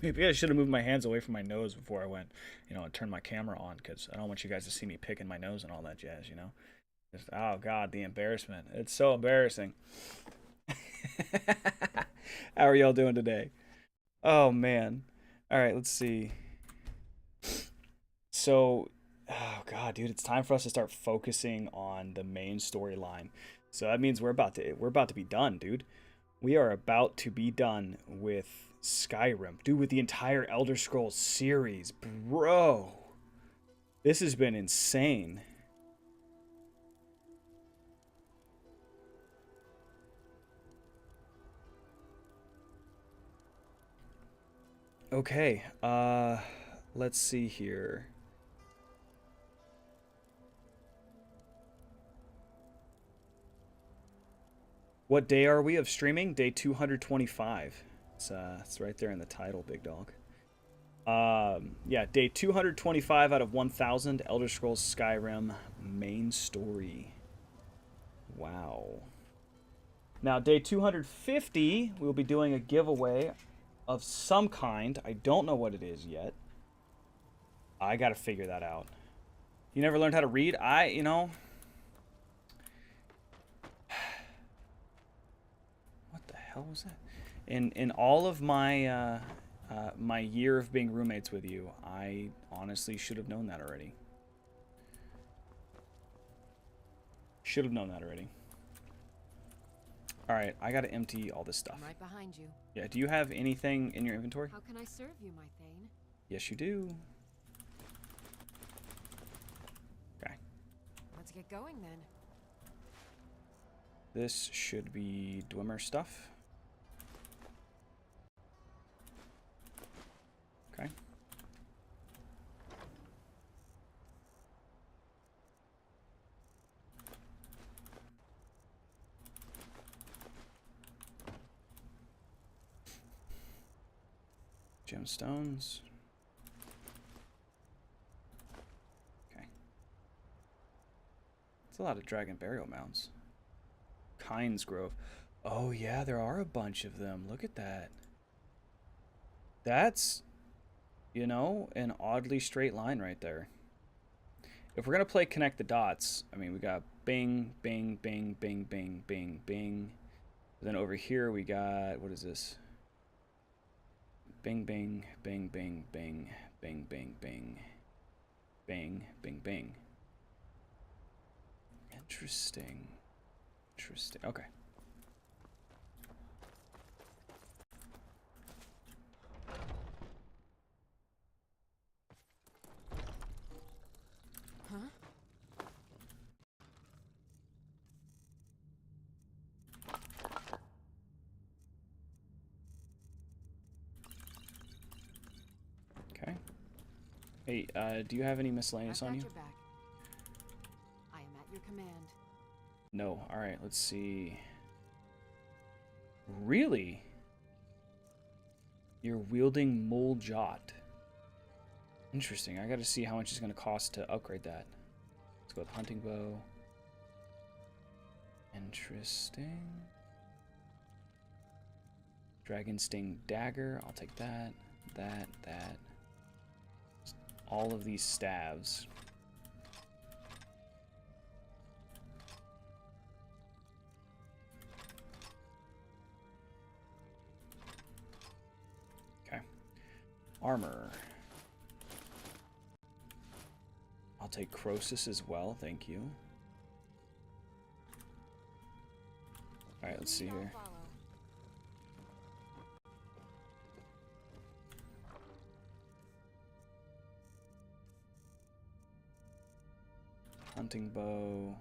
Maybe I should have moved my hands away from my nose before I went, and turned my camera on, because I don't want you guys to see me picking my nose and all that jazz. Just, oh God, the embarrassment. It's so embarrassing. How are y'all doing today? Oh man. All right, let's see. So, oh God, dude, it's time for us to start focusing on the main storyline. So that means we're about to be done, dude. We are about to be done with Skyrim, dude, with the entire Elder Scrolls series, bro. This has been insane. Okay, let's see here. What day are we of streaming? Day 225. It's right there in the title, big dog. Yeah, day 225 out of 1000, Elder Scrolls Skyrim main story. Wow. Now, day 250, we'll be doing a giveaway of some kind. I don't know what it is yet. I gotta figure that out. You never learned how to read? What the hell was that? In all of my my year of being roommates with you, I honestly should have known that already. Should have known that already. All right, I gotta empty all this stuff. I'm right behind you. Yeah, do you have anything in your inventory? How can I serve you, my Thane? Yes, you do. Okay. Let's get going then. This should be Dwemer stuff. Okay. Gemstones. Okay. It's a lot of dragon burial mounds. Kynes Grove. Oh yeah, there are a bunch of them. Look at that. That's, an oddly straight line right there. If we're gonna play connect the dots, I mean, we got bing, bing, bing, bing, bing, bing, bing. Then over here we got, what is this? Bing, bing, bing, bing, bing, bing, bing, bing, bing, bing, bing. Interesting. Interesting. Okay. Huh? Okay. Hey, do you have any miscellaneous on you? Your back. I am at your command. No. All right, let's see. Really? You're wielding Mole Jot. Interesting. I gotta see how much it's gonna cost to upgrade that. Let's go with hunting bow. Interesting. Dragon Sting dagger. I'll take that. That. All of these staves. Okay. Armor. I'll take Croesus as well, thank you. Alright, let's see here. Hunting bow,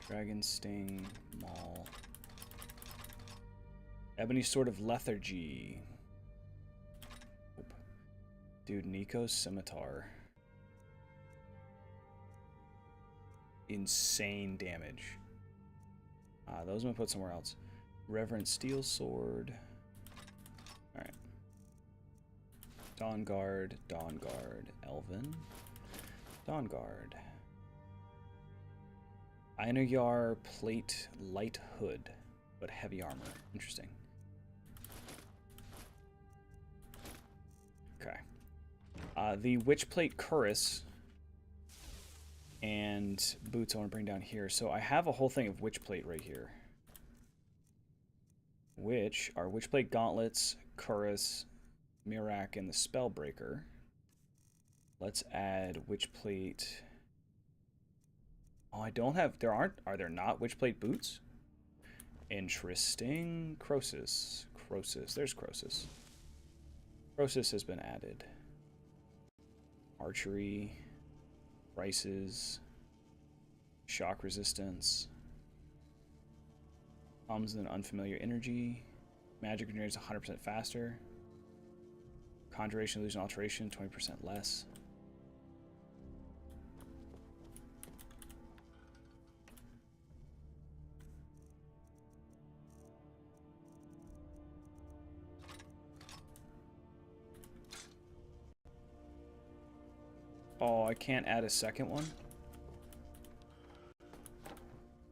dragon sting, maul, ebony sword of lethargy. Dude, Nico's scimitar. Insane damage. Those I'm gonna put somewhere else. Reverend steel sword. All right. Dawn guard, elven, dawn guard. Einarjar plate light hood, but heavy armor. Interesting. The Witchplate Cuirass and boots I want to bring down here. So I have a whole thing of Witchplate right here. Which are Witchplate Gauntlets, Cuirass, Mirak, and the Spellbreaker. Let's add Witchplate. Oh, I don't have... Are there not Witchplate boots? Interesting. Croesus. There's Croesus. Croesus has been added. Archery. Prices. Shock resistance. Comes in unfamiliar energy. Magic regenerates 100% faster. Conjuration, illusion, alteration, 20% less. Oh, I can't add a second one?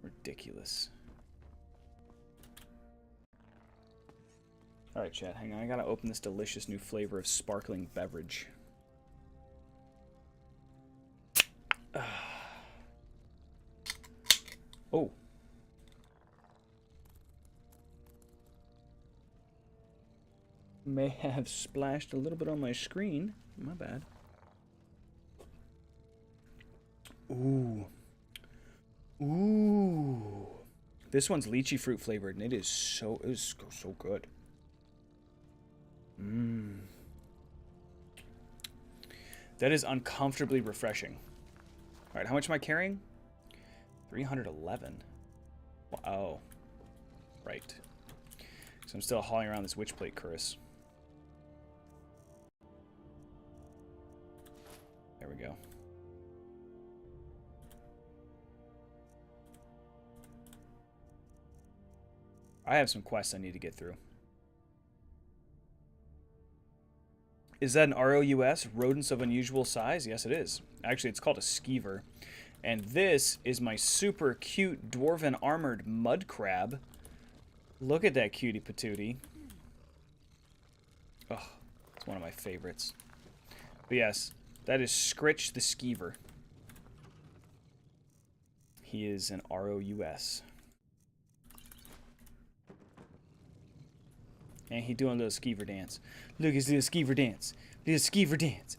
Ridiculous. Alright, chat, hang on. I gotta open this delicious new flavor of sparkling beverage. Oh. May have splashed a little bit on my screen. My bad. Ooh. Ooh. This one's lychee fruit flavored, and it is so good. Mmm. That is uncomfortably refreshing. Alright, how much am I carrying? 311. Wow. Right. So I'm still hauling around this Witchplate Cuirass. There we go. I have some quests I need to get through. Is that an ROUS? Rodents of unusual size? Yes, it is. Actually, it's called a skeever. And this is my super cute dwarven armored mud crab. Look at that cutie patootie. Oh, it's one of my favorites. But yes, that is Scritch the Skeever. He is an ROUS. And he doing a little skeever dance. Look, he's doing a skeever dance. Little skeever dance.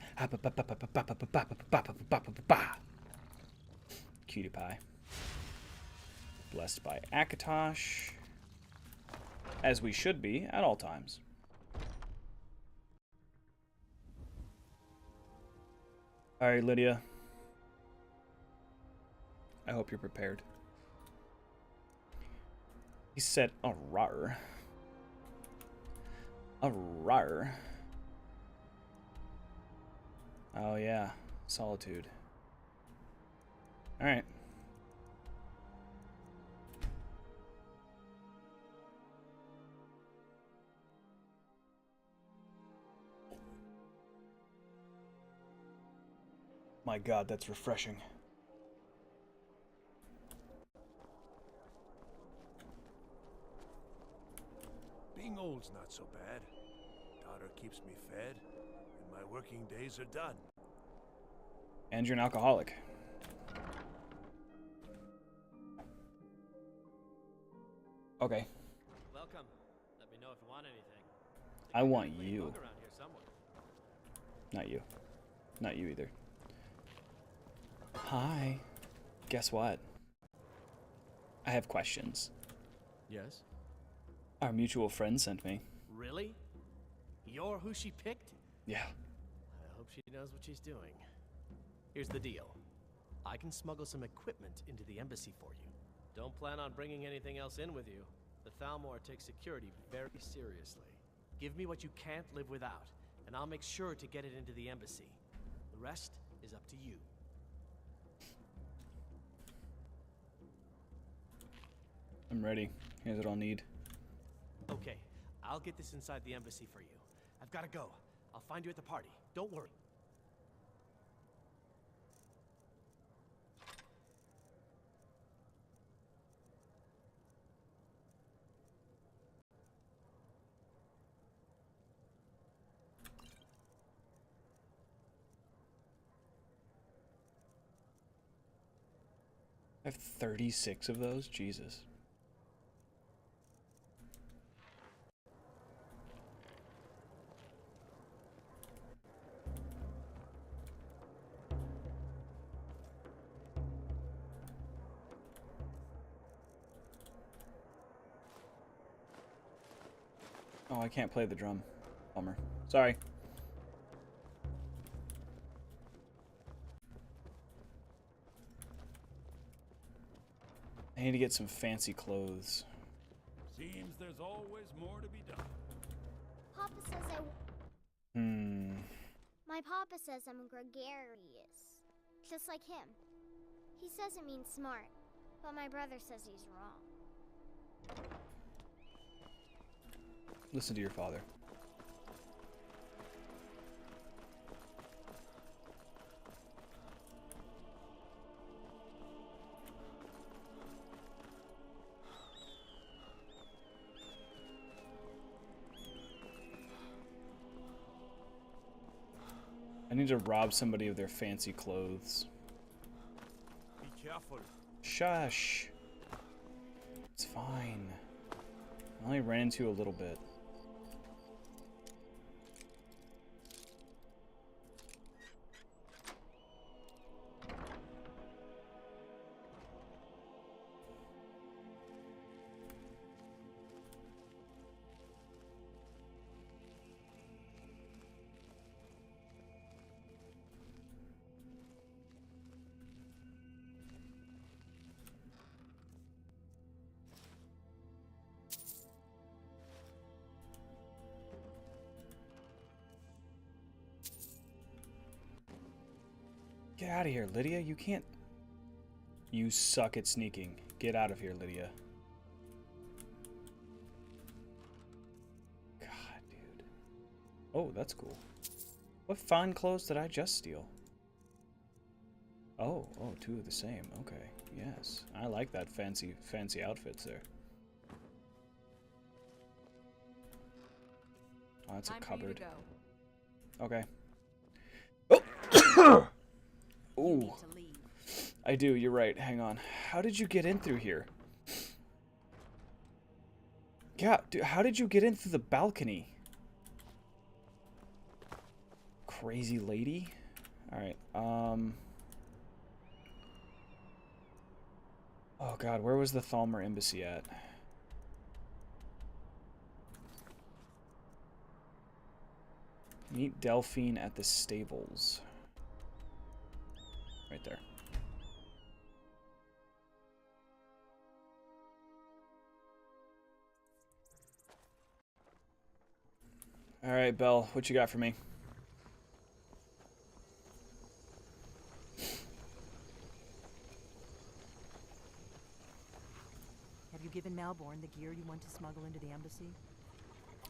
Cutie pie. Blessed by Akatosh. As we should be at all times. Alright, Lydia. I hope you're prepared. He said, a rar. A rar. Oh, yeah. Solitude. Alright. My God, that's refreshing. Being old's not so bad. Daughter keeps me fed, and my working days are done. And you're an alcoholic. Okay. Welcome. Let me know if you want anything. I want you. Around here somewhere. Not you. Not you either. Hi. Guess what? I have questions. Yes. Our mutual friend sent me. Really? You're who she picked? Yeah. I hope she knows what she's doing. Here's the deal. I can smuggle some equipment into the embassy for you. Don't plan on bringing anything else in with you. The Thalmor takes security very seriously. Give me what you can't live without, and I'll make sure to get it into the embassy. The rest is up to you. I'm ready. Here's what I'll need. Okay, I'll get this inside the embassy for you. I've got to go. I'll find you at the party. Don't worry. I have 36 of those? Jesus. Oh, I can't play the drum. Bummer. Sorry. I need to get some fancy clothes. Seems there's always more to be done. Papa says My papa says I'm gregarious. Just like him. He says it means smart, but my brother says he's wrong. Listen to your father. I need to rob somebody of their fancy clothes. Be careful. Shush. It's fine. I only ran into a little bit. Get out of here, Lydia. You can't... You suck at sneaking. Get out of here, Lydia. God, dude. Oh, that's cool. What fine clothes did I just steal? Oh, two of the same. Okay, yes. I like that fancy outfits there. Oh, that's a cupboard. Okay. Oh! Ooh. I do, you're right. Hang on. How did you get in through here? Yeah, dude, how did you get in through the balcony? Crazy lady. Alright, Oh god, where was the Thalmor embassy at? Meet Delphine at the stables. Right there. All right, Belle, what you got for me? Have you given Malborn the gear you want to smuggle into the embassy?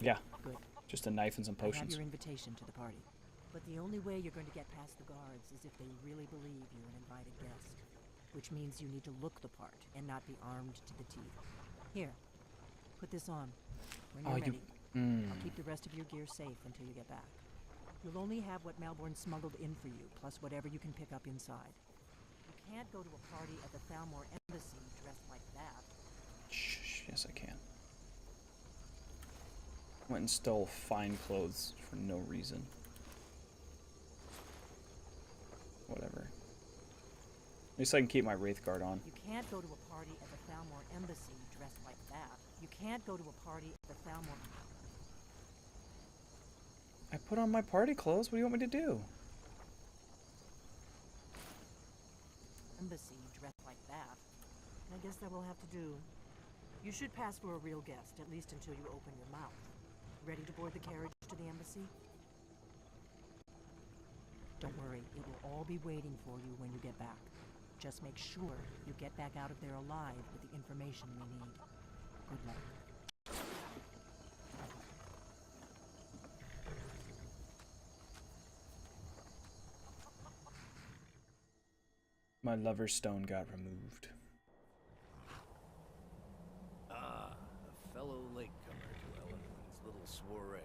Yeah. Good. Just a knife and some I have potions. your invitation to the party. But the only way you're going to get past the guards is if they really believe you're an invited guest. Which means you need to look the part and not be armed to the teeth. Here, put this on. When you're ready, I'll keep the rest of your gear safe until you get back. You'll only have what Malborn smuggled in for you, plus whatever you can pick up inside. You can't go to a party at the Thalmor embassy dressed like that. Shh, yes I can. Went and stole fine clothes for no reason. Whatever. At least I can keep my Wraith Guard on. You can't go to a party at the Thalmor embassy dressed like that. You can't go to a party at the Thalmor... I put on my party clothes. What do you want me to do? Embassy dressed like that. I guess that will have to do. You should pass for a real guest, at least until you open your mouth. Ready to board the carriage to the embassy? Don't worry, it will all be waiting for you when you get back. Just make sure you get back out of there alive with the information we need. Good luck. My lover's stone got removed. Ah, a fellow latecomer to Elemen's little soiree.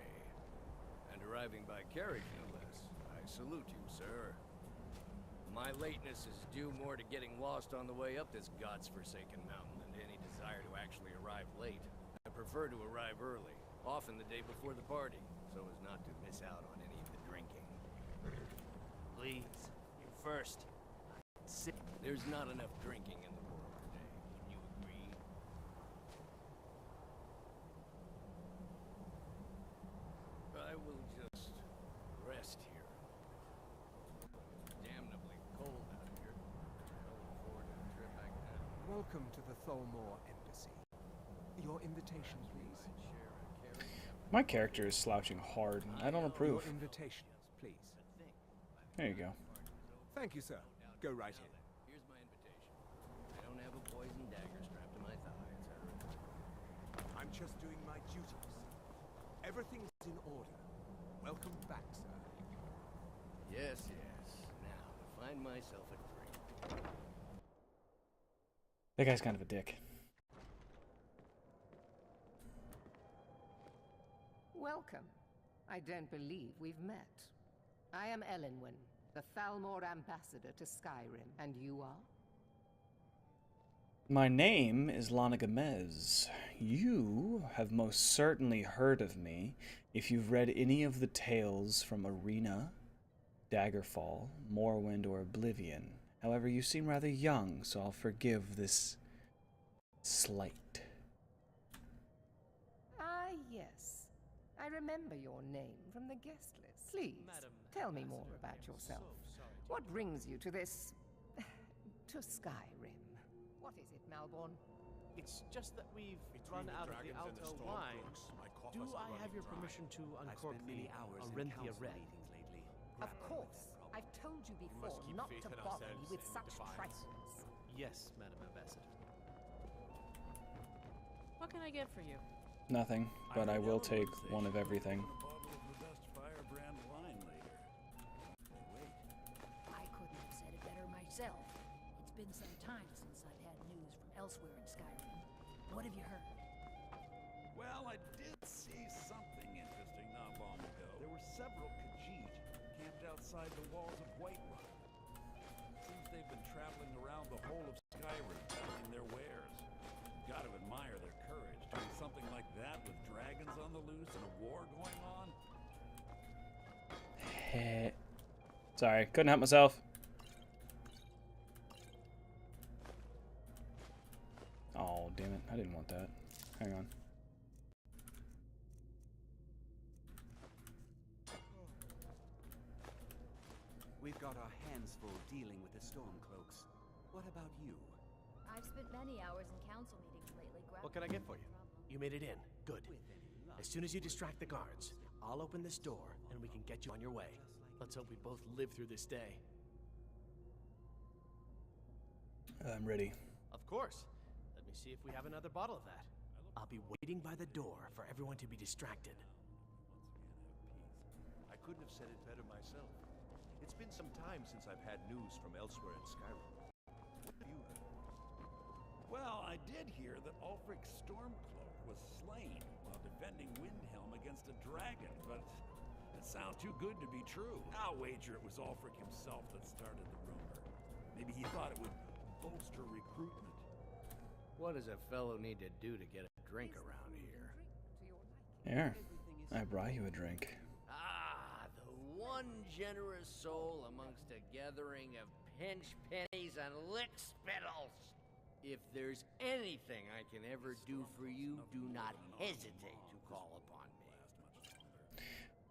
And arriving by carriage, no less. I salute you, sir. My lateness is due more to getting lost on the way up this god's-forsaken mountain than to any desire to actually arrive late. I prefer to arrive early, often the day before the party, so as not to miss out on any of the drinking. Please, you first. There's not enough drinking in the world today. Wouldn't you agree? I will just rest here. Damnably cold out here. I look forward to the trip back down. Welcome to the Tholmor Embassy. Your invitation, please. My character is slouching hard. I don't approve. Your invitation, please. There you go. Thank you, sir. Go right in. Here's my invitation. I don't have a poison dagger strapped to my thigh, etc. I'm just doing my duties. Everything's in order. Welcome back, sir. Yes, yes. Now, to find myself a drink. That guy's kind of a dick. Welcome. I don't believe we've met. I am Elenwen, the Thalmor ambassador to Skyrim, and you are? My name is Lana Gomez. You have most certainly heard of me if you've read any of the tales from Arena, Daggerfall, Morrowind, or Oblivion. However, you seem rather young, so I'll forgive this slight. Ah, yes. I remember your name from the guest list. Please, tell me more about yourself. What brings you to this... to Skyrim? What is it, Malborn? It's just that we've run out of the Alto wine. Do I have your permission to uncork the Arinthia Red? Of course. I've told you before not to bother me with such trifles. Yes, Madam Ambassador. What can I get for you? Nothing, but I will take one of everything. A bottle of the best firebrand wine later. Wait. I couldn't have said it better myself. It's been some time since I've had news from elsewhere in Skyrim. What have you heard? Well, I did see something interesting not long ago. There were several Khajiit camped outside the walls of Whiterun. Seems they've been traveling around the whole of Skyrim selling their wares. Got to admire their courage, doing something like that with dragons on the loose and a war going on. Sorry, couldn't help myself. Oh, damn it. I didn't want that. Hang on. We've got our hands full dealing with the Stormcloaks. What about you? I've spent many hours in council meetings lately. What can I get for you? You made it in. Good. As soon as you distract the guards, I'll open this door and we can get you on your way. Let's hope we both live through this day. I'm ready. Of course. Let me see if we have another bottle of that. I'll be waiting by the door for everyone to be distracted. I couldn't have said it better myself. It's been some time since I've had news from elsewhere in Skyrim. What have you heard? Well, I did hear that Ulfric Stormcloak was slain while defending Windhelm against a dragon, but it sounds too good to be true. I'll wager it was Ulfric himself that started the rumor. Maybe he thought it would bolster recruitment. What does a fellow need to do to get a drink around here? Here, I brought you a drink. Ah, the one generous soul amongst a gathering of pinch pennies and lick spittles. If there's anything I can ever do for you, do not hesitate to call upon me.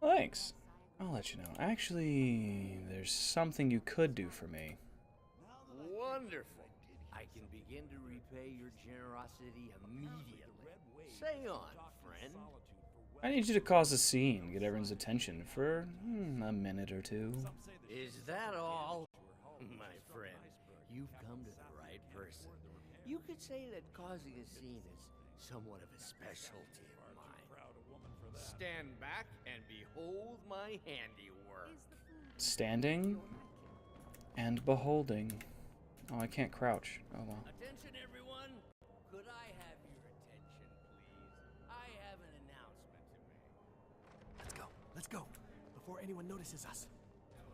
Well, thanks. I'll let you know. Actually, there's something you could do for me. Wonderful. I can begin to repay your generosity immediately. Say on, friend. I need you to cause a scene, get everyone's attention for a minute or two. Is that all? My friend, you've come to the right person. You could say that causing a scene is somewhat of a specialty of mine. Stand back and behold my handiwork. Standing and beholding. Oh, I can't crouch. Oh well. Attention, everyone. Could I have your attention, please? I have an announcement to make. Let's go. Let's go. Before anyone notices us.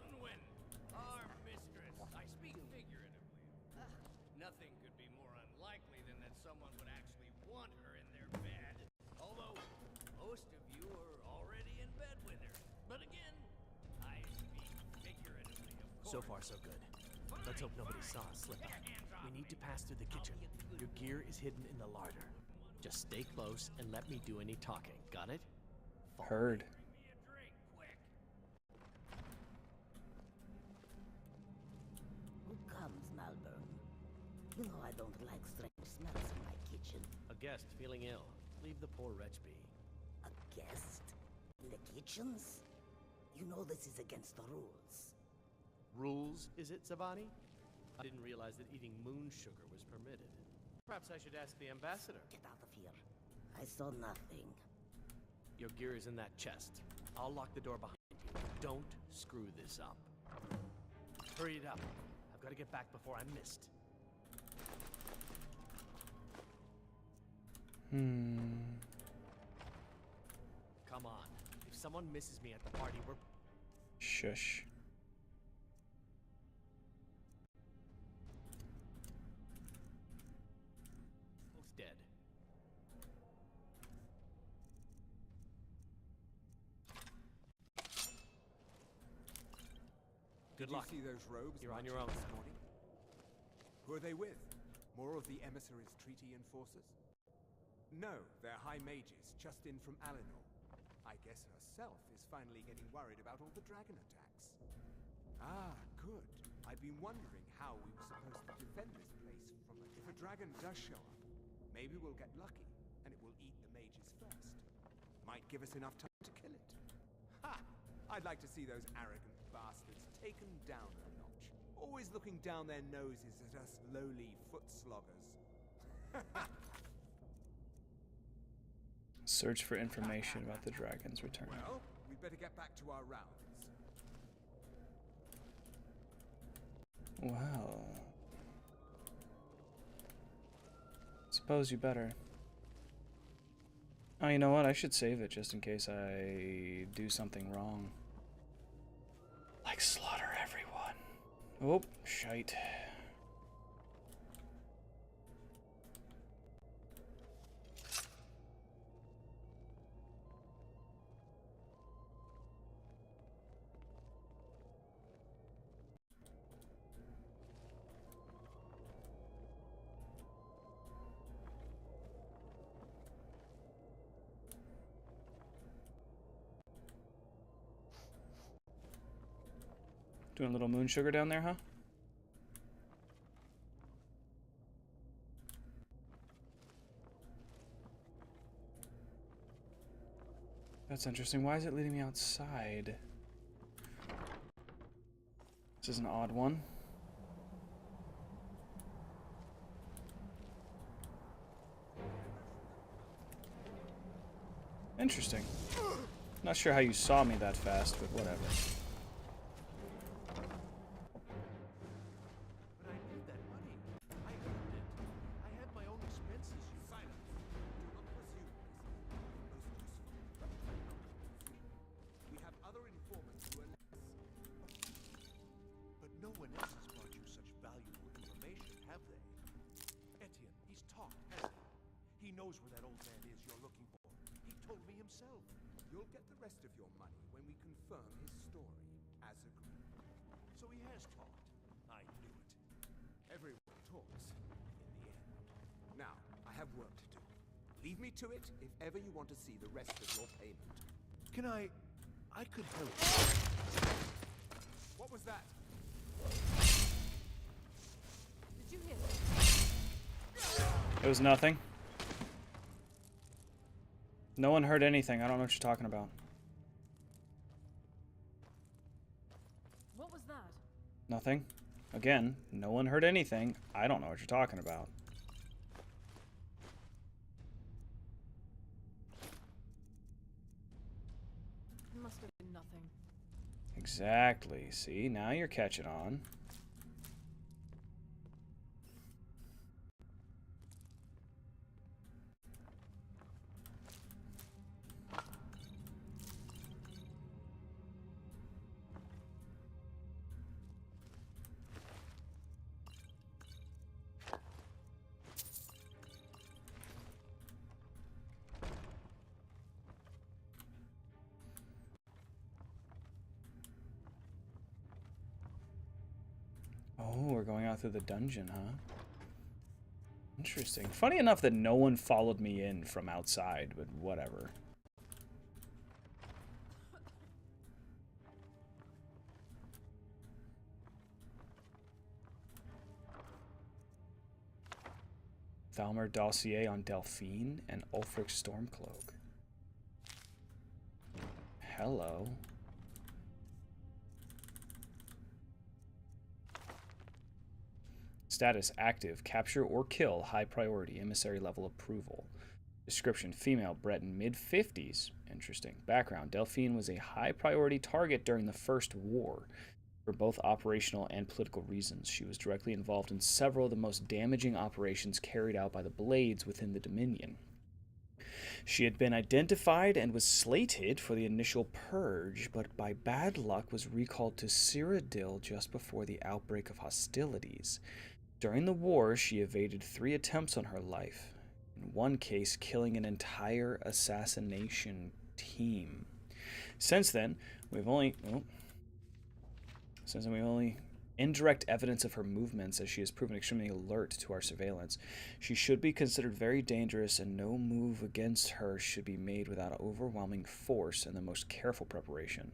Elenwen, our mistress. I So far, so good. Let's hope nobody saw us slip up. We need to pass through the kitchen. Your gear is hidden in the larder. Just stay close and let me do any talking. Got it? Heard. Who comes, Malvern? You know I don't like strange smells in my kitchen. A guest feeling ill. Leave the poor wretch be. A guest? In the kitchens? You know this is against the rules. Rules, is it, Zavani? I didn't realize that eating moon sugar was permitted. Perhaps I should ask the ambassador. Get out of here. I saw nothing. Your gear is in that chest. I'll lock the door behind you. Don't screw this up. Hurry it up. I've got to get back before I'm missed. Come on. If someone misses me at the party, we're... Shush. both dead. Good luck. Did you see those robes? You're on your own. This morning? Who are they with? More of the emissaries' treaty enforcers? No, they're high mages, just in from Alinor. I guess herself is finally getting worried about all the dragon attacks. Ah, good. I've been wondering how we were supposed to defend this place from a... If a dragon does show up, maybe we'll get lucky, and it will eat the mages first. Might give us enough time to kill it. Ha! I'd like to see those arrogant bastards taken down a notch. Always looking down their noses at us lowly foot sloggers. Search for information about the dragon's return. Well, we'd better get back to our rounds. Well, suppose you better. Oh, you know what? I should save it just in case I do something wrong. Like slaughter everyone. Oh, shite. Doing a little moon sugar down there, huh? That's interesting. Why is it leading me outside? This is an odd one. Interesting. Not sure how you saw me that fast, but whatever. But I need that money. I earned it. I had my own expenses. Silence! Do not presume this is most useful. We have other informants who are less. But no one else has brought you such valuable information, have they? Etienne, he's talked, hasn't he? He knows where that old man is you're looking for. He told me himself. You'll get the rest of your money when we confirm his story, as agreed. So he has talked. I knew it. Everyone talks, in the end. Now, I have work to do. Leave me to it if ever you want to see the rest of your payment. Can I could help. What was that? Did you hear that? It was nothing. No one heard anything. I don't know what you're talking about. What was that? Nothing. Again, no one heard anything. I don't know what you're talking about. It must have been nothing. Exactly. See, now you're catching on. going out through the dungeon, huh? Interesting. Funny enough that no one followed me in from outside, but whatever. Thalmor dossier on Delphine and Ulfric's Stormcloak. Hello. Status active. Capture or kill. High priority. Emissary level approval. Description: female, Breton, mid-50s. Interesting. Background: Delphine was a high priority target during the First War. For both operational and political reasons, she was directly involved in several of the most damaging operations carried out by the Blades within the Dominion. She had been identified and was slated for the initial purge, but by bad luck was recalled to Cyrodiil just before the outbreak of hostilities. During the war, she evaded 3 attempts on her life, in one case killing an entire assassination team. Since then, we've only indirect evidence of her movements, as she has proven extremely alert to our surveillance. She should be considered very dangerous, and no move against her should be made without overwhelming force and the most careful preparation.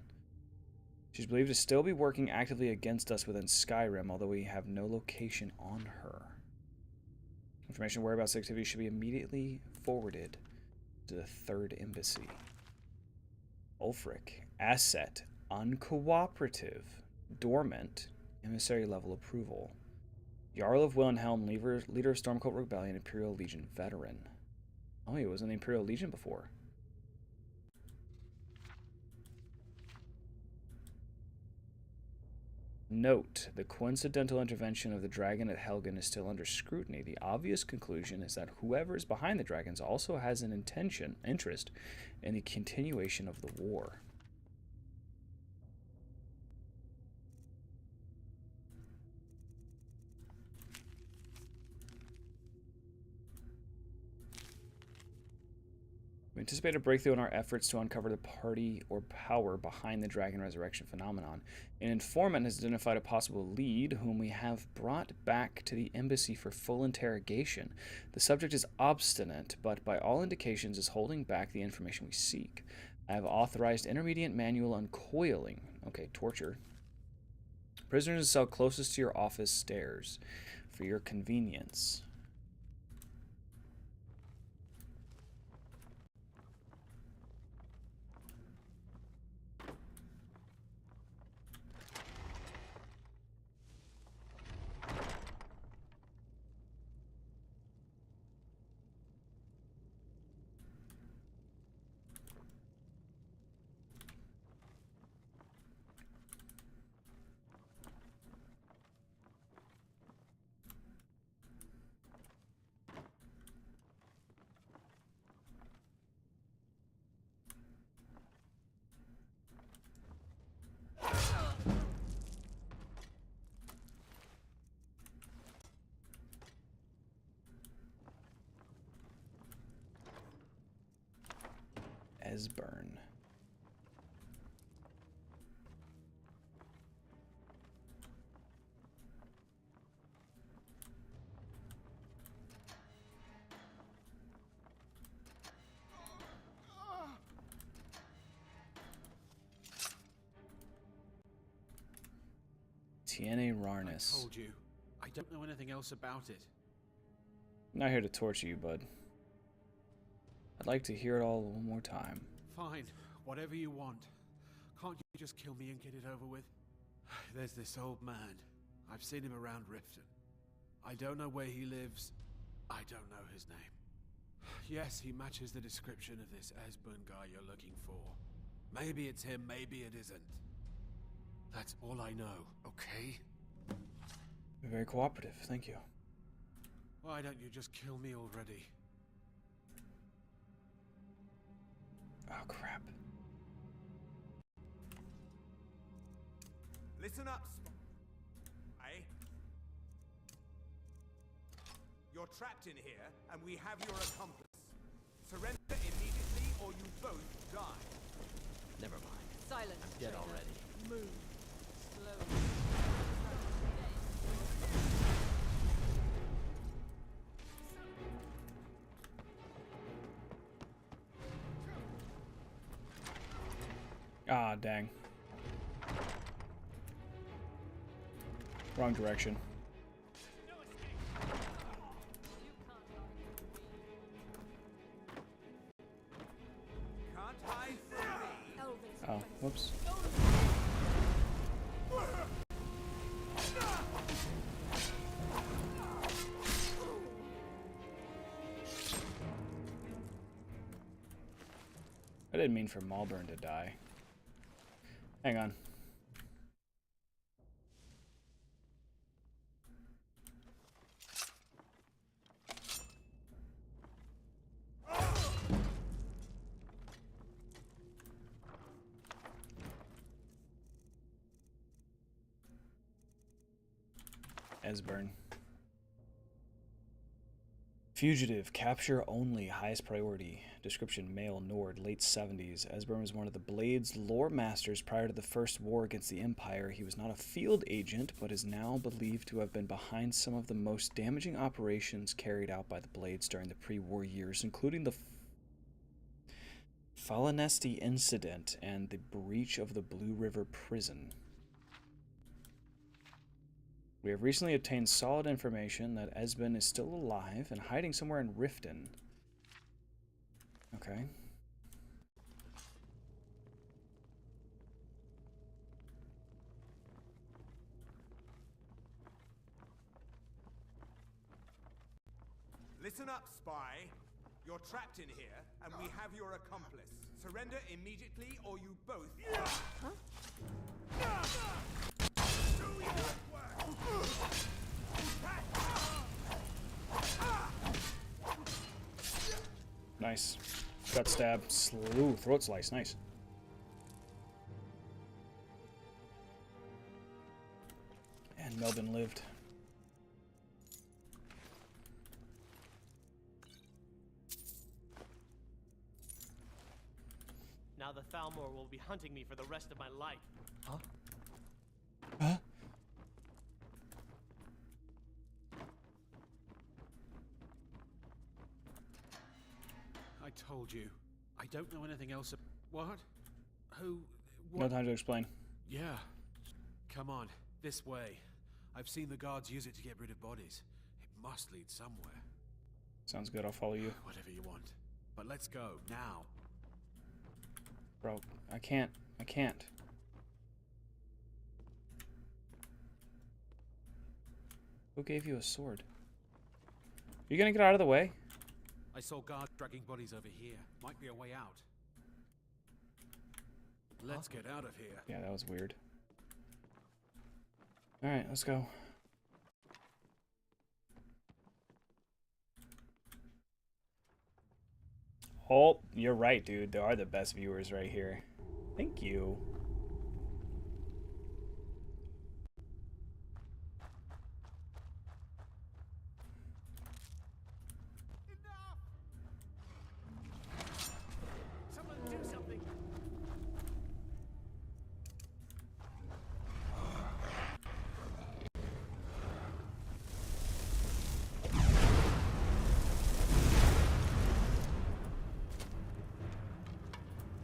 She's believed to still be working actively against us within Skyrim, although we have no location on her. Information whereabouts activity should be immediately forwarded to the 3rd Embassy. Ulfric, asset, uncooperative, dormant, emissary level approval. Jarl of Wilhelm, leader of Stormcloak Rebellion, Imperial Legion veteran. Oh, he was in the Imperial Legion before. Note, the coincidental intervention of the dragon at Helgen is still under scrutiny. The obvious conclusion is that whoever is behind the dragons also has an interest in the continuation of the war. We anticipate a breakthrough in our efforts to uncover the party or power behind the dragon resurrection phenomenon. An informant has identified a possible lead whom we have brought back to the embassy for full interrogation. The subject is obstinate, but by all indications is holding back the information we seek. I have authorized intermediate manual uncoiling. Okay, torture. Prisoners in the cell closest to your office stairs for your convenience. Esbern. Tiene Rarnus. I told you. I don't know anything else about it. I'm not here to torture you, bud. I'd like to hear it all one more time. Fine, whatever you want. Can't you just kill me and get it over with? There's this old man. I've seen him around Riften. I don't know where he lives. I don't know his name. Yes, he matches the description of this Esbern guy you're looking for. Maybe it's him, maybe it isn't. That's all I know, okay? You're very cooperative, thank you. Why don't you just kill me already? Oh, crap. Listen up, You're trapped in here, and we have your accomplice. Surrender immediately, or you both die. Never mind. Silence. I'm dead already. Move. Slowly. Ah, dang. Wrong direction. Can't hide from me. Oh, whoops. I didn't mean for Malburn to die. Hang on. Esbern. Fugitive, capture only, highest priority. Description, male, Nord, late 70s. Esbern was one of the Blade's lore masters prior to the First War against the Empire. He was not a field agent, but is now believed to have been behind some of the most damaging operations carried out by the Blades during the pre-war years, including the Falanesti incident and the breach of the Blue River Prison. We have recently obtained solid information that Esben is still alive and hiding somewhere in Riften. Okay. Listen up, spy. You're trapped in here, and we have your accomplice. Surrender immediately, or you both. Nice. Gut stab. Slew. Throat slice. Nice. And Melvin lived. Now the Thalmor will be hunting me for the rest of my life. Huh? Huh? I told you. I don't know anything else. What? Who? No time to explain. Yeah. Come on, this way. I've seen the guards use it to get rid of bodies. It must lead somewhere. Sounds good, I'll follow you. Whatever you want. But let's go, now. Bro, I can't. Who gave you a sword? You gonna get out of the way? I saw guards dragging bodies over here. Might be a way out. Let's get out of here. Yeah, that was weird. Alright, let's go. Oh, you're right, dude. There are the best viewers right here. Thank you. Someone do something.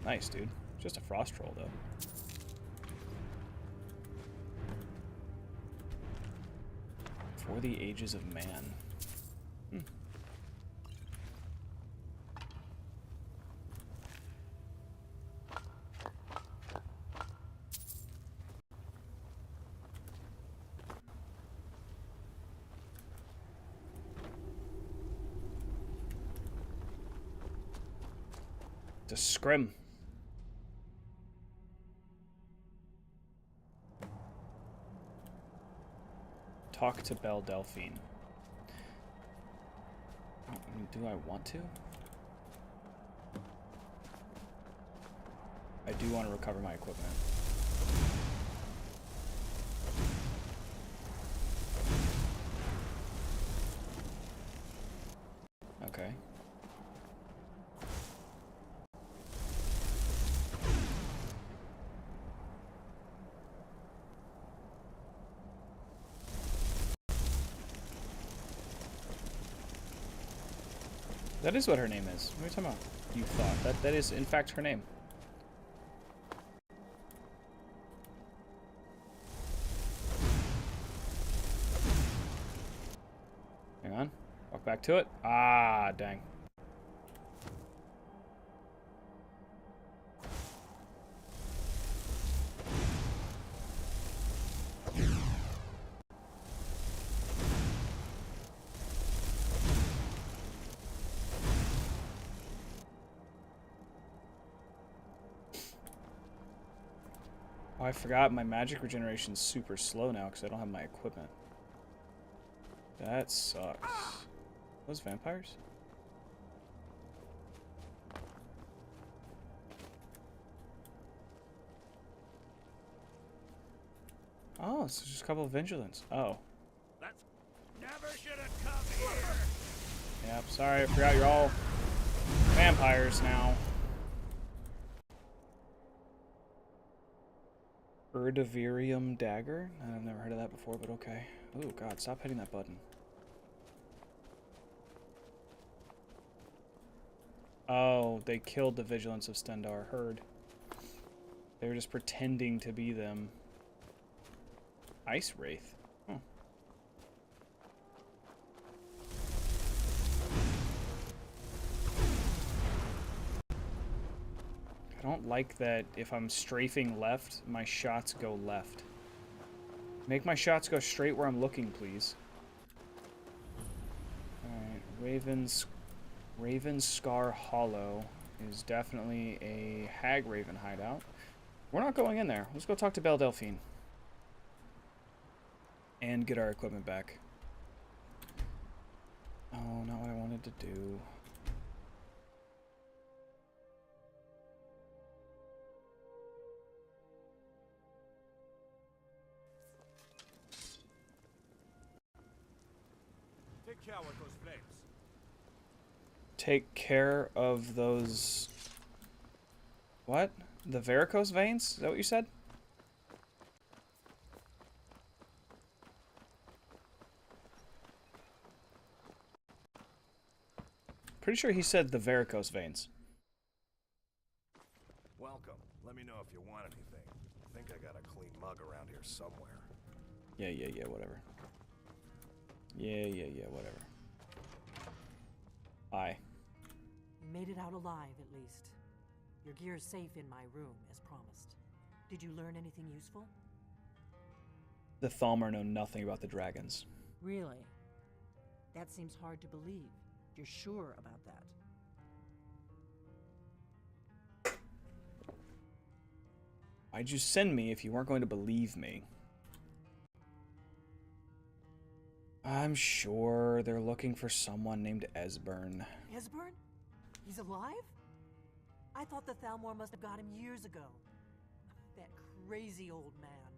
Nice, dude. Just a frost troll, though. For the ages of man. Hmm. It's a scrim. Talk to Belle Delphine. I mean, do I want to? I do want to recover my equipment. Okay. That is what her name is. What are you talking about? You thought. That is, in fact, her name. back to it. Ah, dang. Oh, I forgot my magic regeneration's super slow now because I don't have my equipment. That sucks. Those vampires? Oh, it's just a couple of vigilants. Oh. That's never should have come here. Yep, sorry, I forgot you're all vampires now. Erdivirium dagger? I've never heard of that before, but okay. Oh god, stop hitting that button. Oh, they killed the vigilance of Stendar. Heard. They were just pretending to be them. Ice Wraith. Huh. I don't like that if I'm strafing left, my shots go left. Make my shots go straight where I'm looking, please. Alright, Raven Scar Hollow is definitely a Hag Raven hideout. We're not going in there. Let's go talk to Belle Delphine. And get our equipment back. Oh, not what I wanted to do. Take care with those flames. Take care of those... What? The varicose veins? Is that what you said? Pretty sure he said the varicose veins. Welcome. Let me know if you want anything. I think I got a clean mug around here somewhere. Yeah, whatever. Yeah, whatever. Aye. You made it out alive, at least. Your gear's safe in my room, as promised. Did you learn anything useful? The Thalmor know nothing about the dragons. Really? That seems hard to believe. You're sure about that? Why'd you send me if you weren't going to believe me? I'm sure they're looking for someone named Esbern. Esbern? He's alive? I thought the Thalmor must have got him years ago. That crazy old man.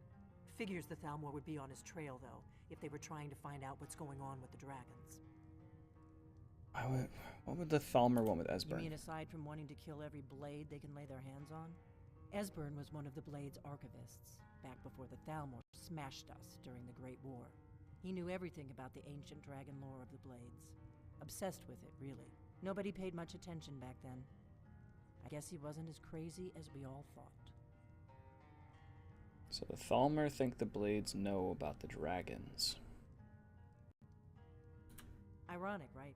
Figures the Thalmor would be on his trail, though, if they were trying to find out what's going on with the dragons. What would the Thalmor want with Esbern? You mean aside from wanting to kill every blade they can lay their hands on? Esbern was one of the Blade's archivists, back before the Thalmor smashed us during the Great War. He knew everything about the ancient dragon lore of the Blades. Obsessed with it, really. Nobody paid much attention back then. I guess he wasn't as crazy as we all thought. So the Thalmor think the Blades know about the dragons. Ironic, right?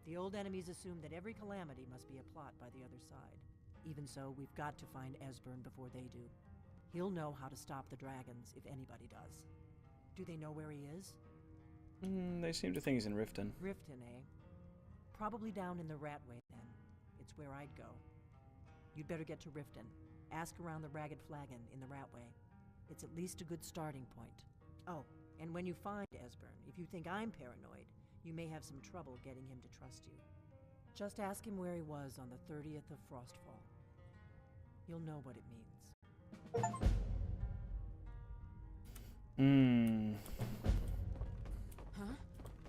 The old enemies assume that every calamity must be a plot by the other side. Even so, we've got to find Esbern before they do. He'll know how to stop the dragons, if anybody does. Do they know where he is? They seem to think he's in Riften. Riften, eh? Probably down in the Ratway, then. It's where I'd go. You'd better get to Riften. Ask around the Ragged Flagon in the Ratway. It's at least a good starting point. Oh, and when you find Esbern, if you think I'm paranoid, you may have some trouble getting him to trust you. Just ask him where he was on the 30th of Frostfall. You'll know what it means.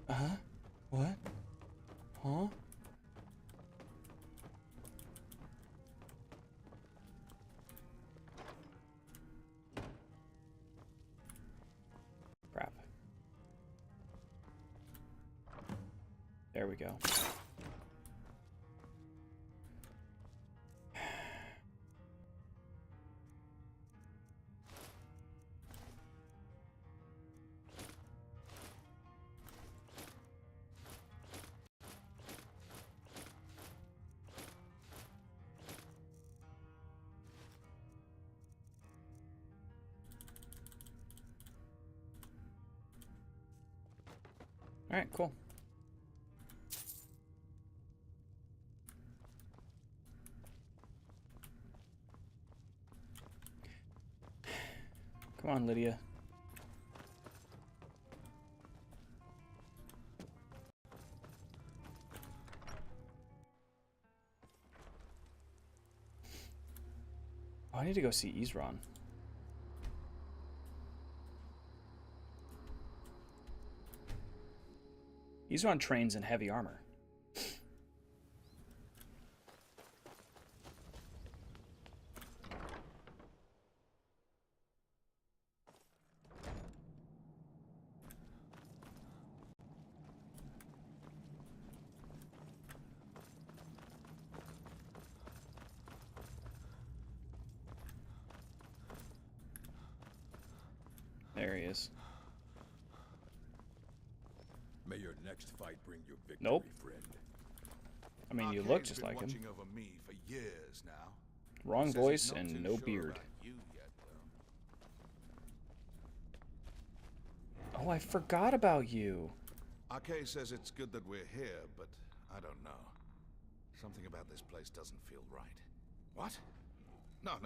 Huh? What? Huh? Crap. There we go. Alright, cool. Come on, Lydia. Oh, I need to go see Isran. Isran trains in heavy armor. There he is. May your next fight bring you victory, Nope. friend. I mean, you look just been like him. watching over me for years now. Wrong Says he's voice not and too no sure beard. about you yet, though. Oh, I forgot about you. Arcade says it's good that we're here, but I don't know. Something about this place doesn't feel right. What? No.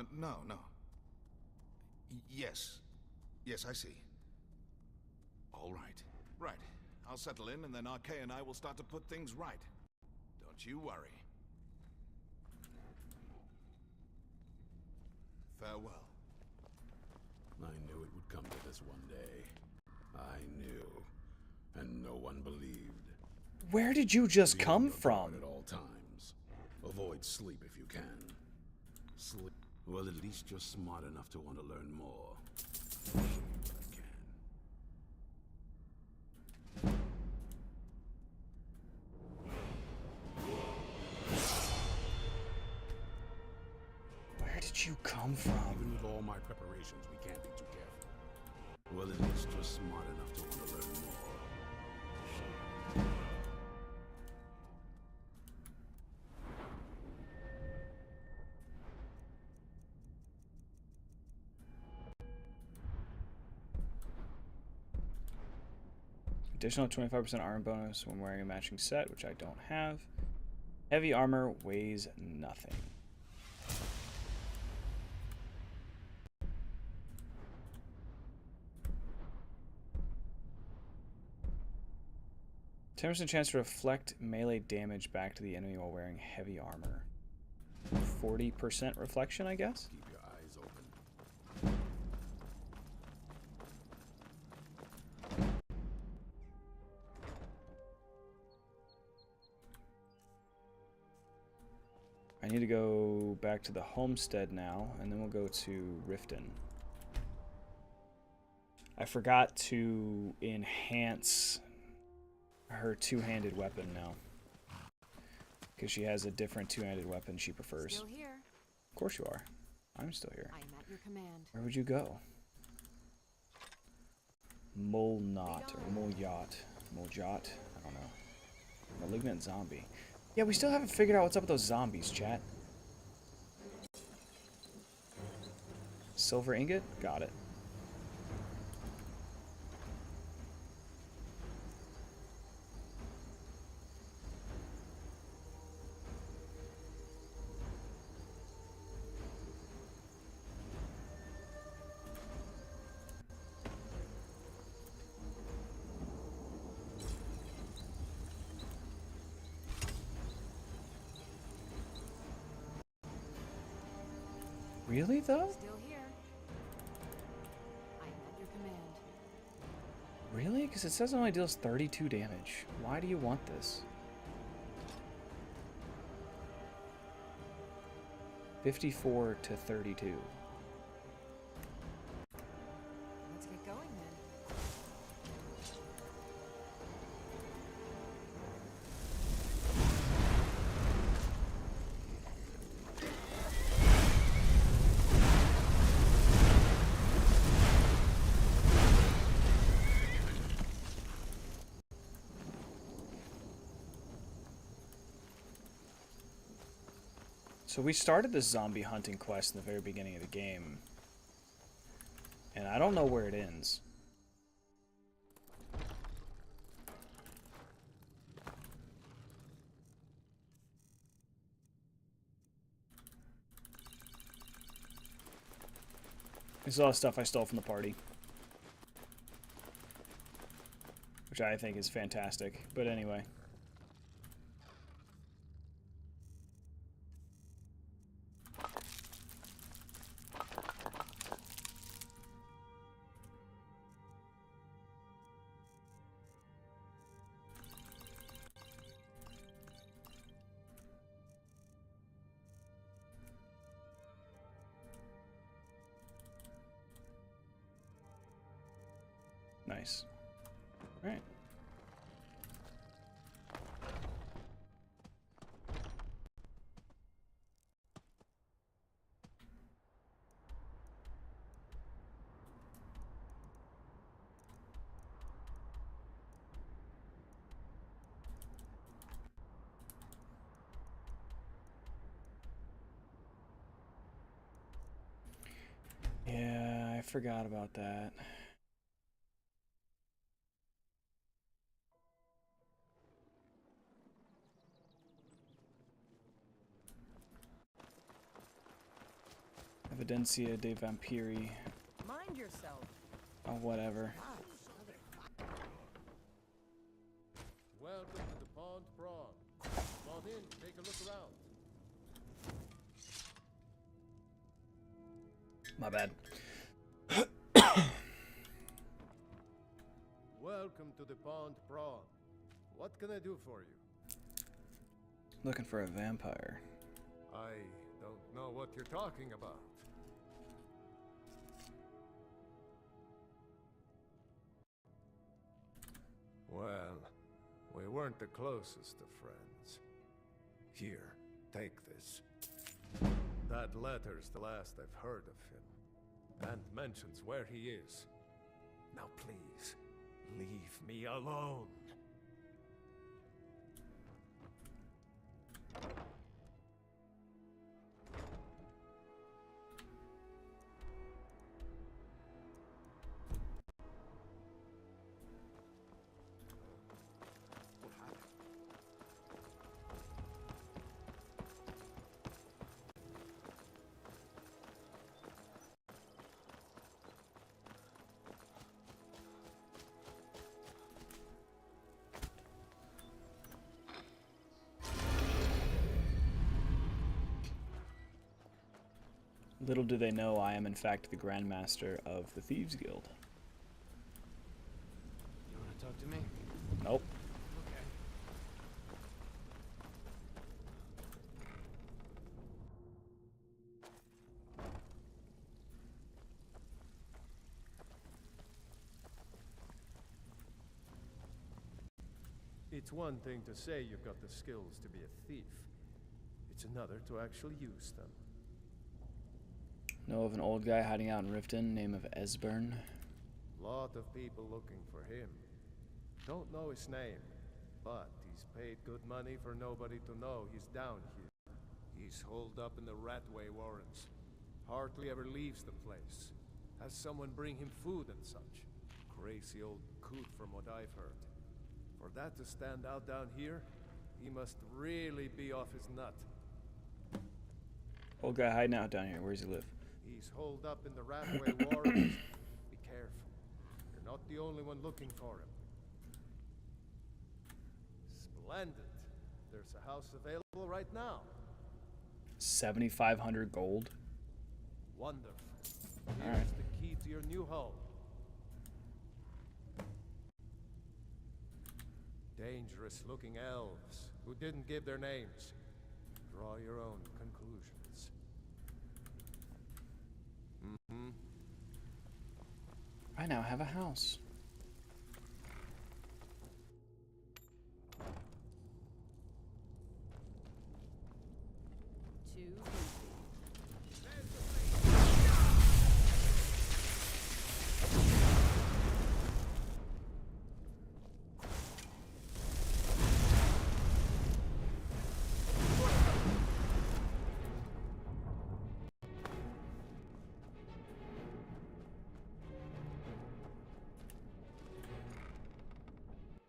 Yes. Yes, I see. All right. Right. I'll settle in, and then RK and I will start to put things right. Don't you worry. Farewell. I knew it would come to this one day. I knew. And no one believed. Where did you just Be on come your from? guard at all times. Avoid sleep if you can. Sleep. Well, at least you're smart enough to want to learn more. Show me what I can. Where did you come from? Even with all my preparations, we can't be too careful. Well, at least you're smart enough to want to learn more. Additional 25% armor bonus when wearing a matching set, which I don't have. Heavy armor weighs nothing. Ten percent chance to reflect melee damage back to the enemy while wearing heavy armor. 40% reflection, I guess? Keep your eyes open. I need to go back to the homestead now, and then we'll go to Riften. I forgot to enhance her two-handed weapon now, because she has a different two-handed weapon she prefers. Still here. Of course you are. I'm still here. I am at your command. Where would you go? Molnot or Moljot. Moljot? I don't know. Malignant zombie. Yeah, we still haven't figured out what's up with those zombies, chat. Silver ingot? Got it. Really, though? Still here. I am at your command. Really? Because it says it only deals 32 damage. Why do you want this? 54 to 32. Let's get going then. So we started this zombie hunting quest in the very beginning of the game, and I don't know where it ends. This is all stuff I stole from the party, which I think is fantastic. But anyway. Nice. All right. Yeah, I forgot about that. Evidencia de Vampiri. Mind yourself. Oh, whatever. Welcome to the Pond Prawn. Come on in, take a look around. My bad. Welcome to the Pond Prawn. What can I do for you? Looking for a vampire. I don't know what you're talking about. Well, we weren't the closest of friends. Here, take this. That letter's the last I've heard of him, and mentions where he is. Now please, leave me alone. Little do they know I am in fact the Grandmaster of the Thieves Guild. You want to talk to me? Nope. Okay. It's one thing to say you've got the skills to be a thief. It's another to actually use them. Know of an old guy hiding out in Riften, name of Esbern. Lot of people looking for him. Don't know his name, but he's paid good money for nobody to know he's down here. He's holed up in the Ratway Warrens. Hardly ever leaves the place. Has someone bring him food and such. Crazy old coot from what I've heard. For that to stand out down here, he must really be off his nut. Old guy hiding out down here. Where does he live? He's holed up in the Ratway Warrens. Be careful. You're not the only one looking for him. Splendid. There's a house available right now. 7,500 gold. Wonderful. All Here's right. the key to your new home. Dangerous looking elves who didn't give their names. Draw your own conclusions. I now have a house.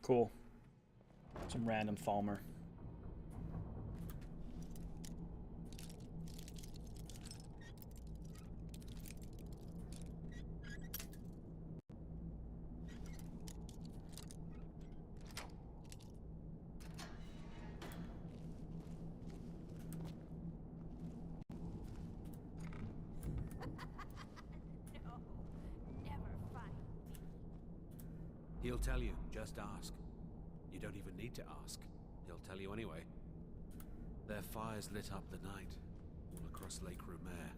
Cool. Some random Thalmer. He'll tell you, just ask. You don't even need to ask. He'll tell you anyway. Their fires lit up the night, all across Lake Rumer,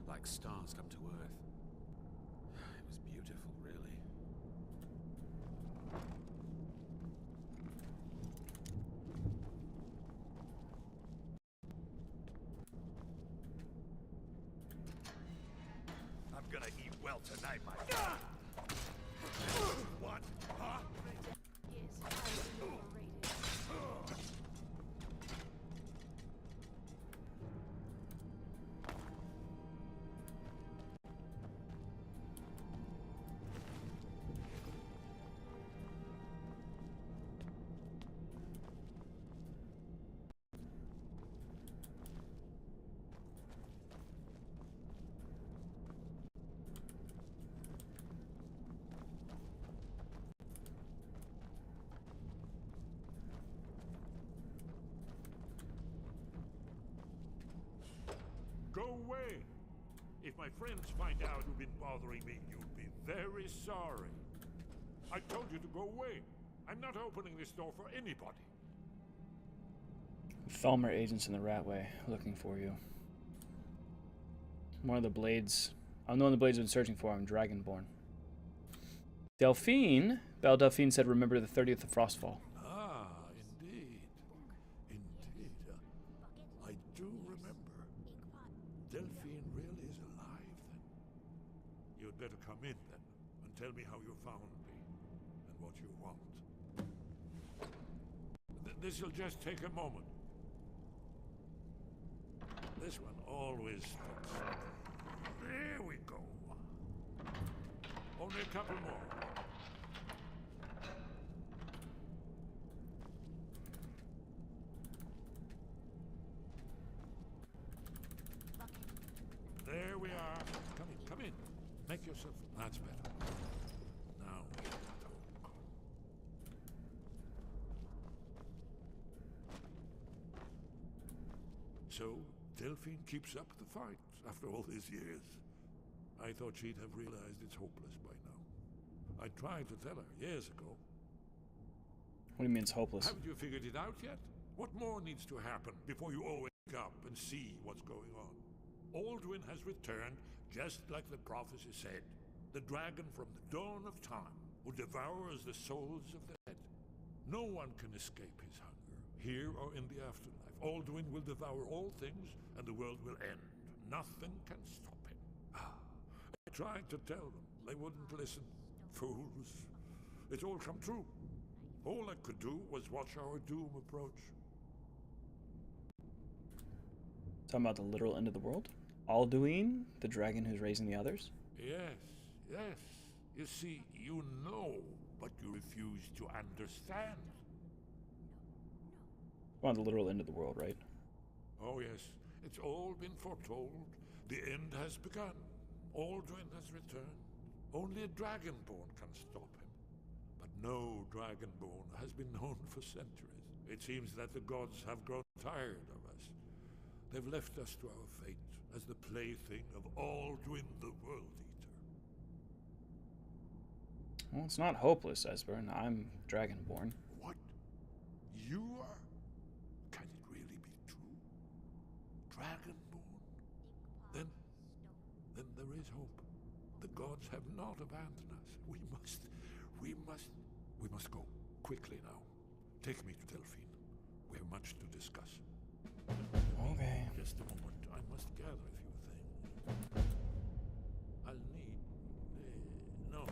like stars come to Earth. It was beautiful, really. I'm gonna eat well tonight, my What? Huh? Go away! If my friends find out you've been bothering me, you'll be very sorry. I told you to go away. I'm not opening this door for anybody. Thalmor agents in the Ratway looking for you. One of the blades. I'm the one the blades have been searching for. I'm Dragonborn. Delphine? Belle Delphine said, remember the 30th of Frostfall. Ah, indeed. Indeed. I do remember. Delphine really is alive, then. You'd better come in, then, and tell me how you found me, and what you want. This'll just take a moment. This one always looks... There we go. Only a couple more. There we are. Come in. Make yourself... That's better. Now we have to talk. So, Delphine keeps up the fight after all these years. I thought she'd have realized it's hopeless by now. I tried to tell her years ago. What do you mean it's hopeless? Haven't you figured it out yet? What more needs to happen before you all wake up and see what's going on? Alduin has returned, just like the prophecy said. The dragon from the dawn of time, who devours the souls of the dead. No one can escape his hunger, here or in the afterlife. Alduin will devour all things, and the world will end. Nothing can stop him. I tried to tell them. They wouldn't listen. Fools. It's all come true. All I could do was watch our doom approach. Talking about the literal end of the world? Alduin, the dragon who's raising the others? Yes, yes. You see, you know, but you refuse to understand. Well, the literal end of the world, right? Oh, yes. It's all been foretold. The end has begun. Alduin has returned. Only a dragonborn can stop him. But no dragonborn has been known for centuries. It seems that the gods have grown tired of us. They've left us to our fate as the plaything of Alduin the World Eater. Well, it's not hopeless, Esbern. I'm dragonborn. What? You are? Can it really be true? Dragonborn? Then there is hope. The gods have not abandoned us. We must go. Quickly now. Take me to Delphine. We have much to discuss. Okay. Just a moment. I must gather a few things. I'll need... no.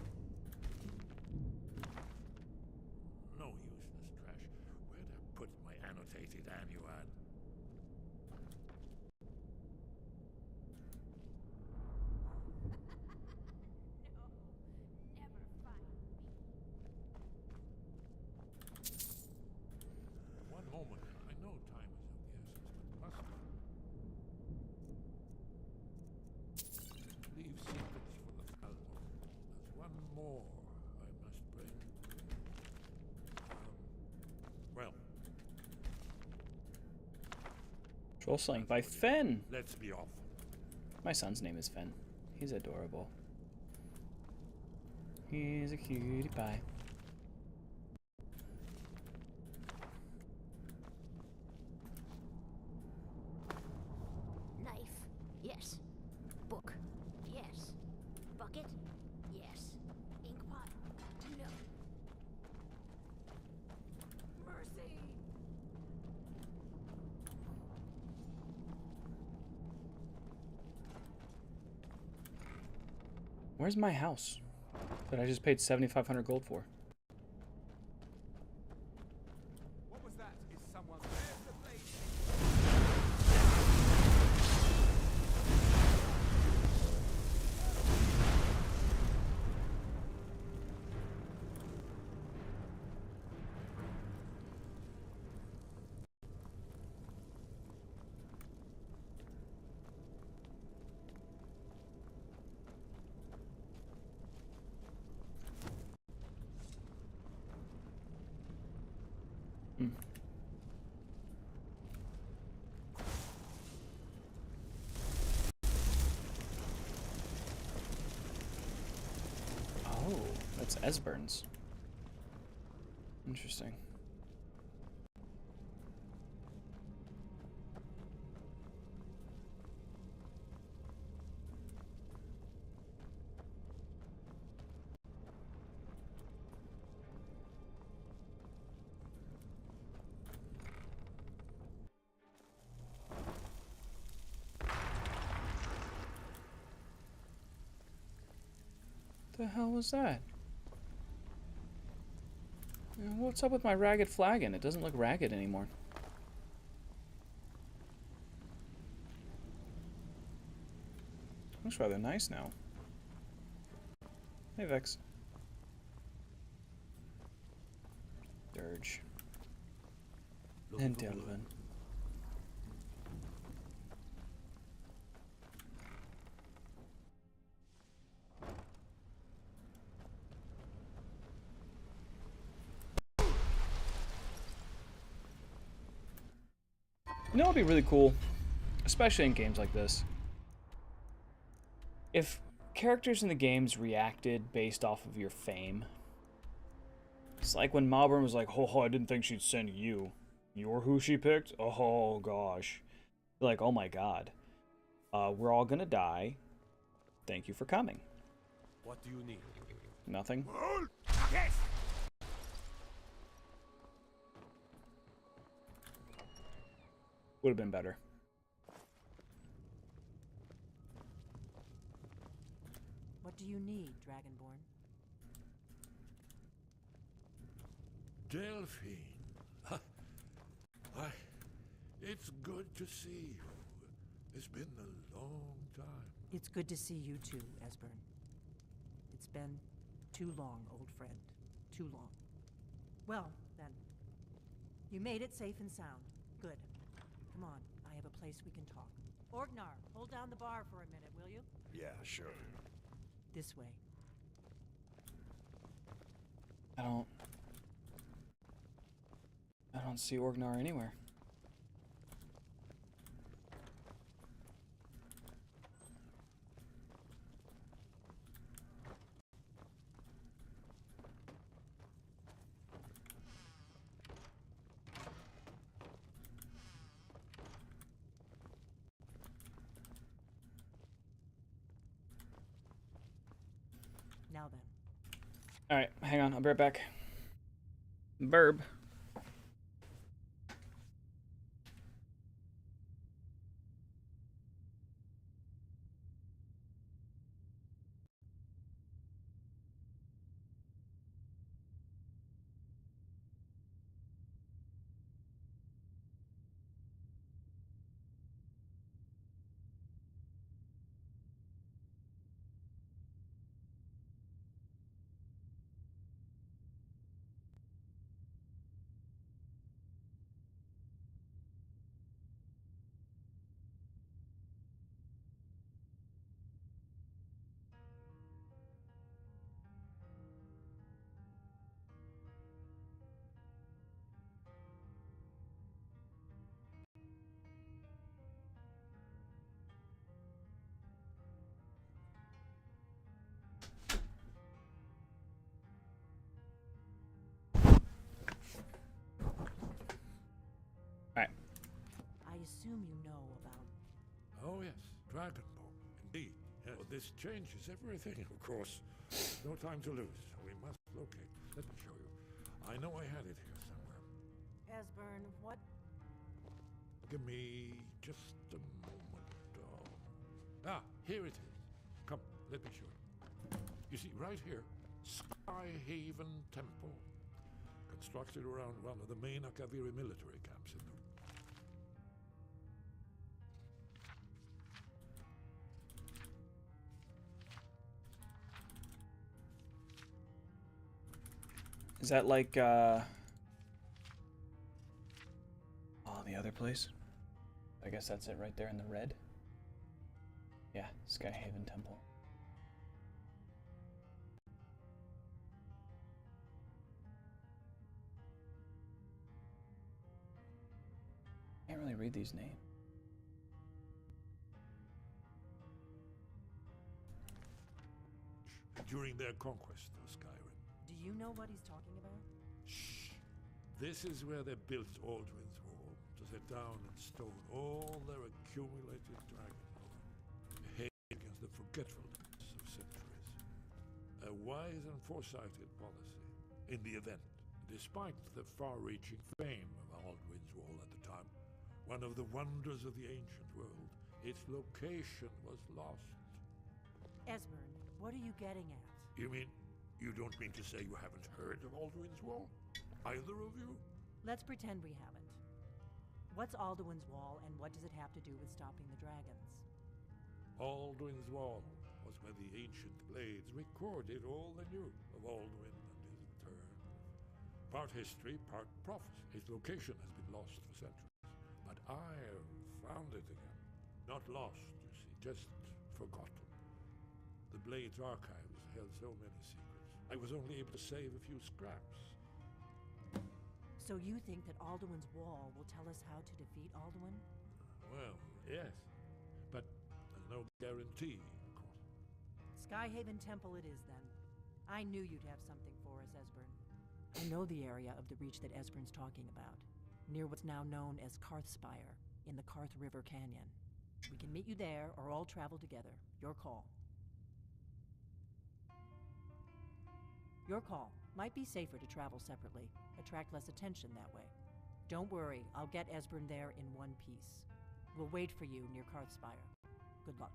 No useless trash. Where'd I put my annotated annuad? One moment. I know time is of the essence, but possible. Leave secrets for the Falmor. There's one more I must bring. Well. Troll slaying by Fen! Let's be off. My son's name is Fen. He's adorable. He's a cutie pie. bucket? Yes. Ink pot? No. Mercy! Where's my house that I just paid 7,500 gold for? What was that? Is someone there? The blade. Oh, that's Esbern's. Interesting. The hell was that? What's up with my ragged flagon? It doesn't look ragged anymore. Looks rather nice now. Hey, Vex. Dirge. And Delvin. You know what would be really cool, especially in games like this? If characters in the games reacted based off of your fame. It's like when Malborn was like, oh, I didn't think she'd send you. You're who she picked? Oh, gosh. Like, oh my god. We're all gonna die. Thank you for coming. What do you need? Nothing. Yes! Would have been better. What do you need, Dragonborn? Delphine. Why, it's good to see you. It's been a long time. It's good to see you too, Esbern. It's been too long, old friend. Too long. Well, then. You made it safe and sound. Good. Come on, I have a place we can talk. Orgnar, hold down the bar for a minute, will you? Yeah, sure. This way. I don't see Orgnar anywhere. Now then. Alright, hang on, I'll be right back. Burb. This changes everything, of course. No time to lose. We must locate. Let me show you. I know I had it here somewhere. Esbern, what? Give me just a moment. Here it is. Come, let me show you. You see, right here, Skyhaven Temple. Constructed around one of the main Akaviri military camps in the... Is that like, oh, the other place? I guess that's it right there in the red. Yeah, Skyhaven Temple. Can't really read these names. During their conquest of Skyrim. Do you know what he's talking about? Shh. This is where they built Aldrin's Wall, to set down in stone all their accumulated dragon lore, a hate against the forgetfulness of centuries. A wise and foresighted policy. In the event, despite the far-reaching fame of Aldrin's Wall at the time, one of the wonders of the ancient world, its location was lost. Esbern, what are you getting at? You mean, you don't mean to say you haven't heard of Aldrin's Wall? Either of you? Let's pretend we haven't. What's Alduin's Wall, and what does it have to do with stopping the dragons? Aldrin's Wall was where the ancient blades recorded all they knew of Aldwin and his return. Part history, part prophecy. His location has been lost for centuries, but I have found it again. Not lost, you see, just forgotten. The Blade's archives held so many secrets. I was only able to save a few scraps. So you think that Alduin's Wall will tell us how to defeat Alduin? Well, yes, but there's no guarantee, of course. Skyhaven Temple it is, then. I knew you'd have something for us, Esbern. I know the area of the reach that Esbern's talking about, near what's now known as Karthspire, in the Karth River Canyon. We can meet you there, or all travel together. Your call. Your call. Might be safer to travel separately. Attract less attention that way. Don't worry, I'll get Esbern there in one piece. We'll wait for you near Karthspire. Good luck.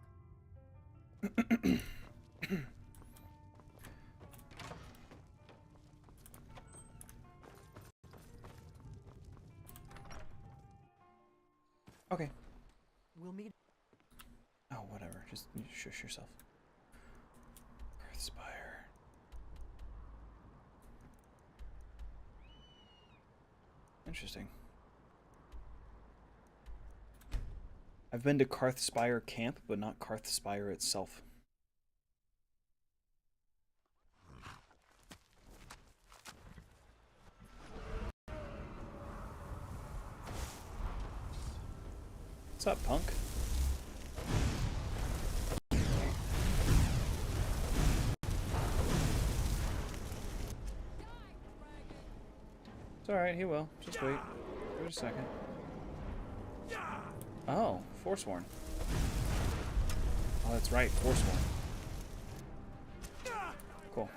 Okay. We'll meet. Oh, whatever. Just shush yourself. Karthspire. Interesting. I've been to Karthspire Camp, but not Karthspire itself. What's up, punk? It's alright, he will. Just wait. Give it a second. Oh, Forsworn. Oh, that's right, Forsworn. Cool.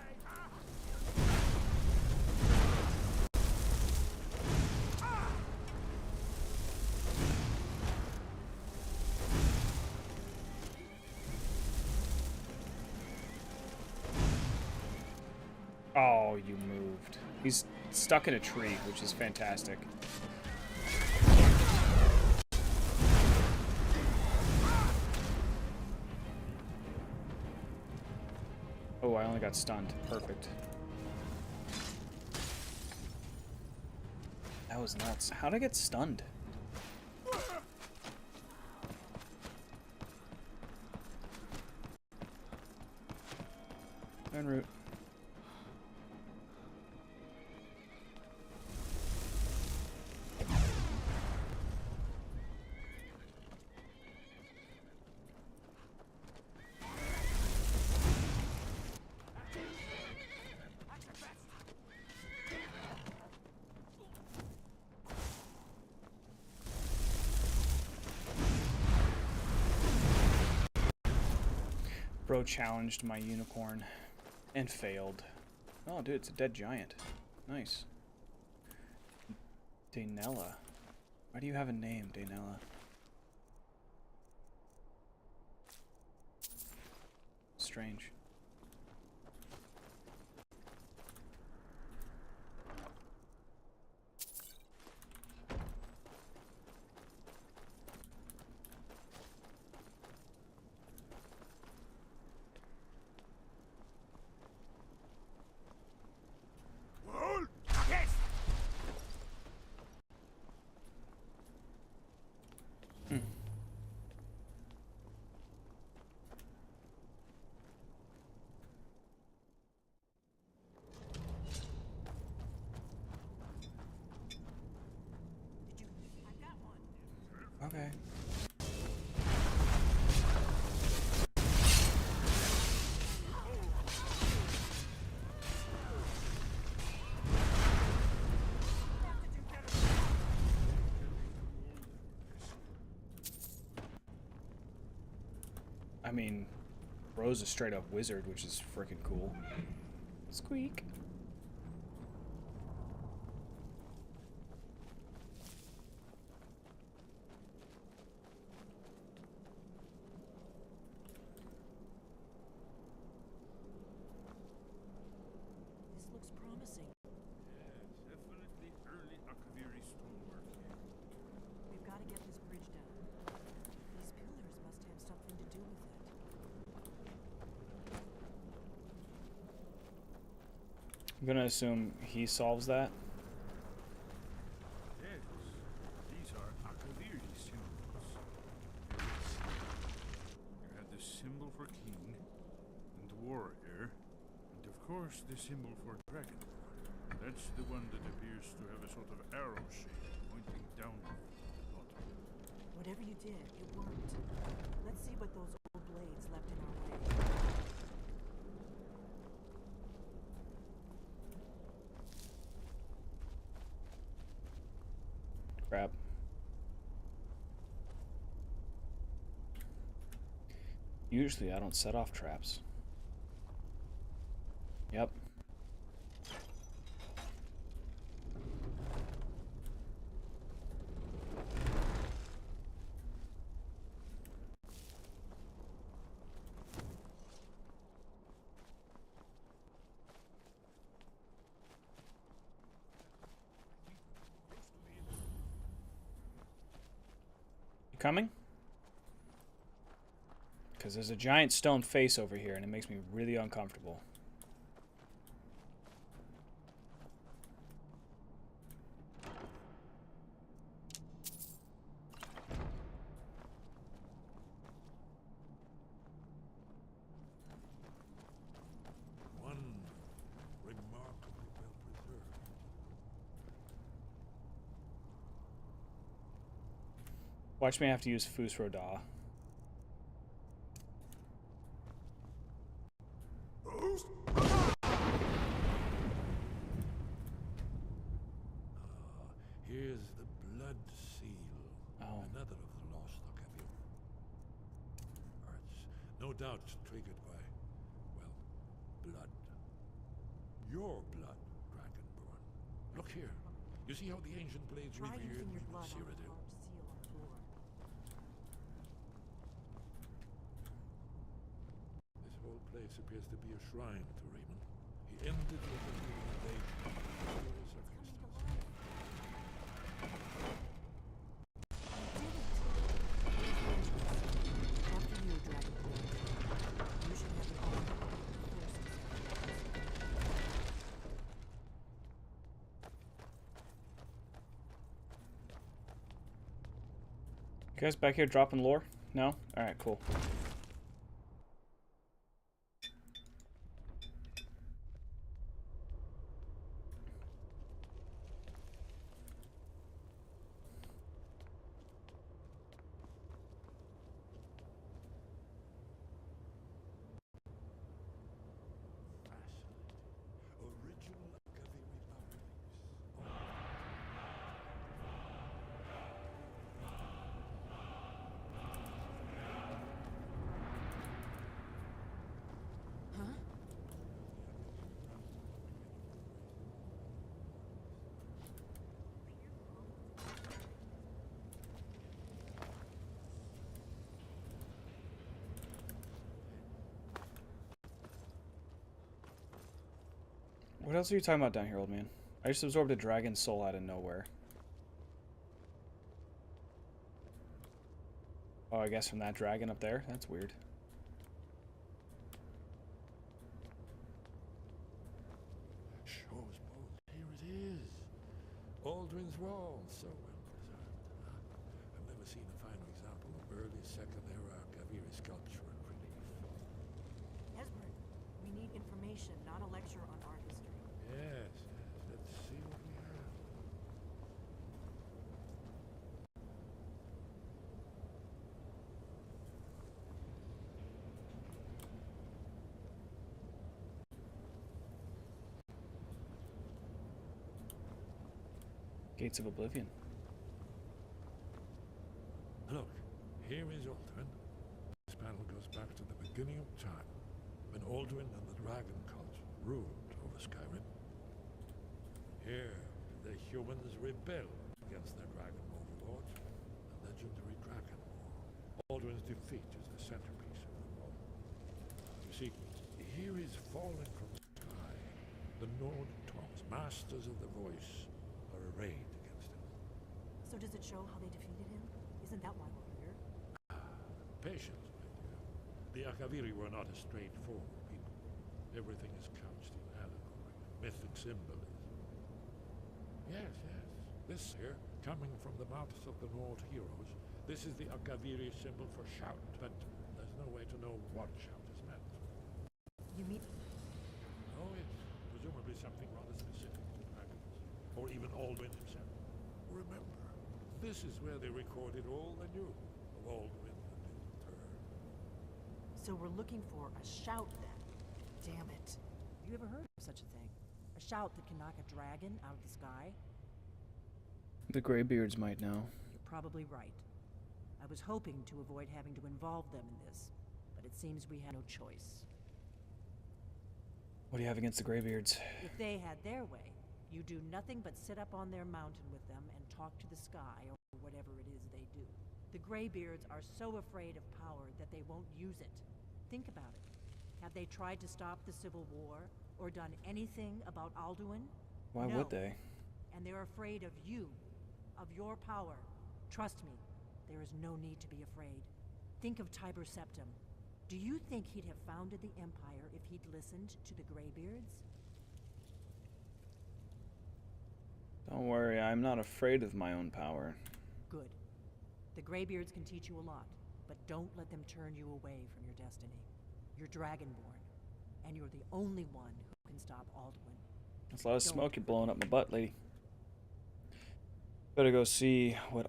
Oh, you moved. He's stuck in a tree, which is fantastic. Oh, I only got stunned. Perfect. That was nuts. How'd I get stunned? En route. Crow challenged my unicorn and failed. Oh, dude, it's a dead giant. Nice. Daynella. Why do you have a name, Daynella? Strange. Yes! Okay. I mean, Bro's a straight up wizard, which is freaking cool. Squeak. This looks promising. Yes, definitely early Akaviri stonework here. We've got to get this bridge down. These pillars must have something to do with it. I'm gonna assume he solves that. Yes, these are Akaviri symbols. You have the symbol for king and warrior, and of course the symbol for dragon. That's the one that appears to have a sort of arrow shape pointing downward at the bottom. Whatever you did, it worked. Let's see what those old blades left in our way. Crap. Usually I don't set off traps. Yep. You coming? Because there's a giant stone face over here and it makes me really uncomfortable. One remarkably well preserved. Watch me have to use Fusroda. Here's the blood seal. Oh. Another of the lost Akavir. Arts, no doubt triggered by, well, blood. Your blood, Dragonborn. Look here. You see how the ancient blades Try revered using your me blood on the Cyrodiil? carved seal on the floor. This whole place appears to be a shrine to Raymond. He ended with the healing blade under the circumstances. After you, Dragonborn. You should have an army of You guys back here dropping lore? No? Alright, cool. Original Akaviri bas-reliefs. What else are you talking about down here, old man? I just absorbed a dragon soul out of nowhere. Oh, I guess from that dragon up there? That's weird. Shows both. Here it is. Aldrin's Wall, so well preserved. I've never seen a finer example of early Second Era Kaviri sculpture and relief. Esbern, we need information, not a lecture on art history. Yes, yes. Let's see what we have. Gates of Oblivion. Look, here is Aldrin. This panel goes back to the beginning of time, when Aldrin and the dragon cult ruled over Skyrim. Here, the humans rebel against their dragon overlords, the legendary dragon war. Aldrin's defeat is the centerpiece of the wall. You see, here is falling from the sky. The Nord Tongs, masters of the voice, are arrayed against him. So does it show how they defeated him? Isn't that why we're here? Patience, my dear. The Akaviri were not a straightforward people. Everything is couched in allegory, mythic symbolism. Yes, yes. This here, coming from the mouths of the Nord heroes, this is the Akaviri symbol for shout, but there's no way to know what shout is meant. You mean... Oh, it's presumably something rather specific to the dragons, or even Aldrin himself. Remember, this is where they recorded all they knew of Aldrin and his return. So we're looking for a shout then? Damn it. You ever heard of such a thing? A shout that can knock a dragon out of the sky? The Greybeards might know. You're probably right. I was hoping to avoid having to involve them in this, but it seems we had no choice. What do you have against the Greybeards? If they had their way, you do nothing but sit up on their mountain with them and talk to the sky, or whatever it is they do. The Greybeards are so afraid of power that they won't use it. Think about it. Have they tried to stop the Civil War, or done anything about Alduin? Why No. would they? And they're afraid of you, of your power. Trust me, there is no need to be afraid. Think of Tiber Septim. Do you think he'd have founded the Empire if he'd listened to the Greybeards? Don't worry, I'm not afraid of my own power. Good. The Greybeards can teach you a lot, but don't let them turn you away from your destiny. You're Dragonborn, and you're the only one who can stop Alduin. That's a lot of smoke you're blowing up my butt, lady. Better go see what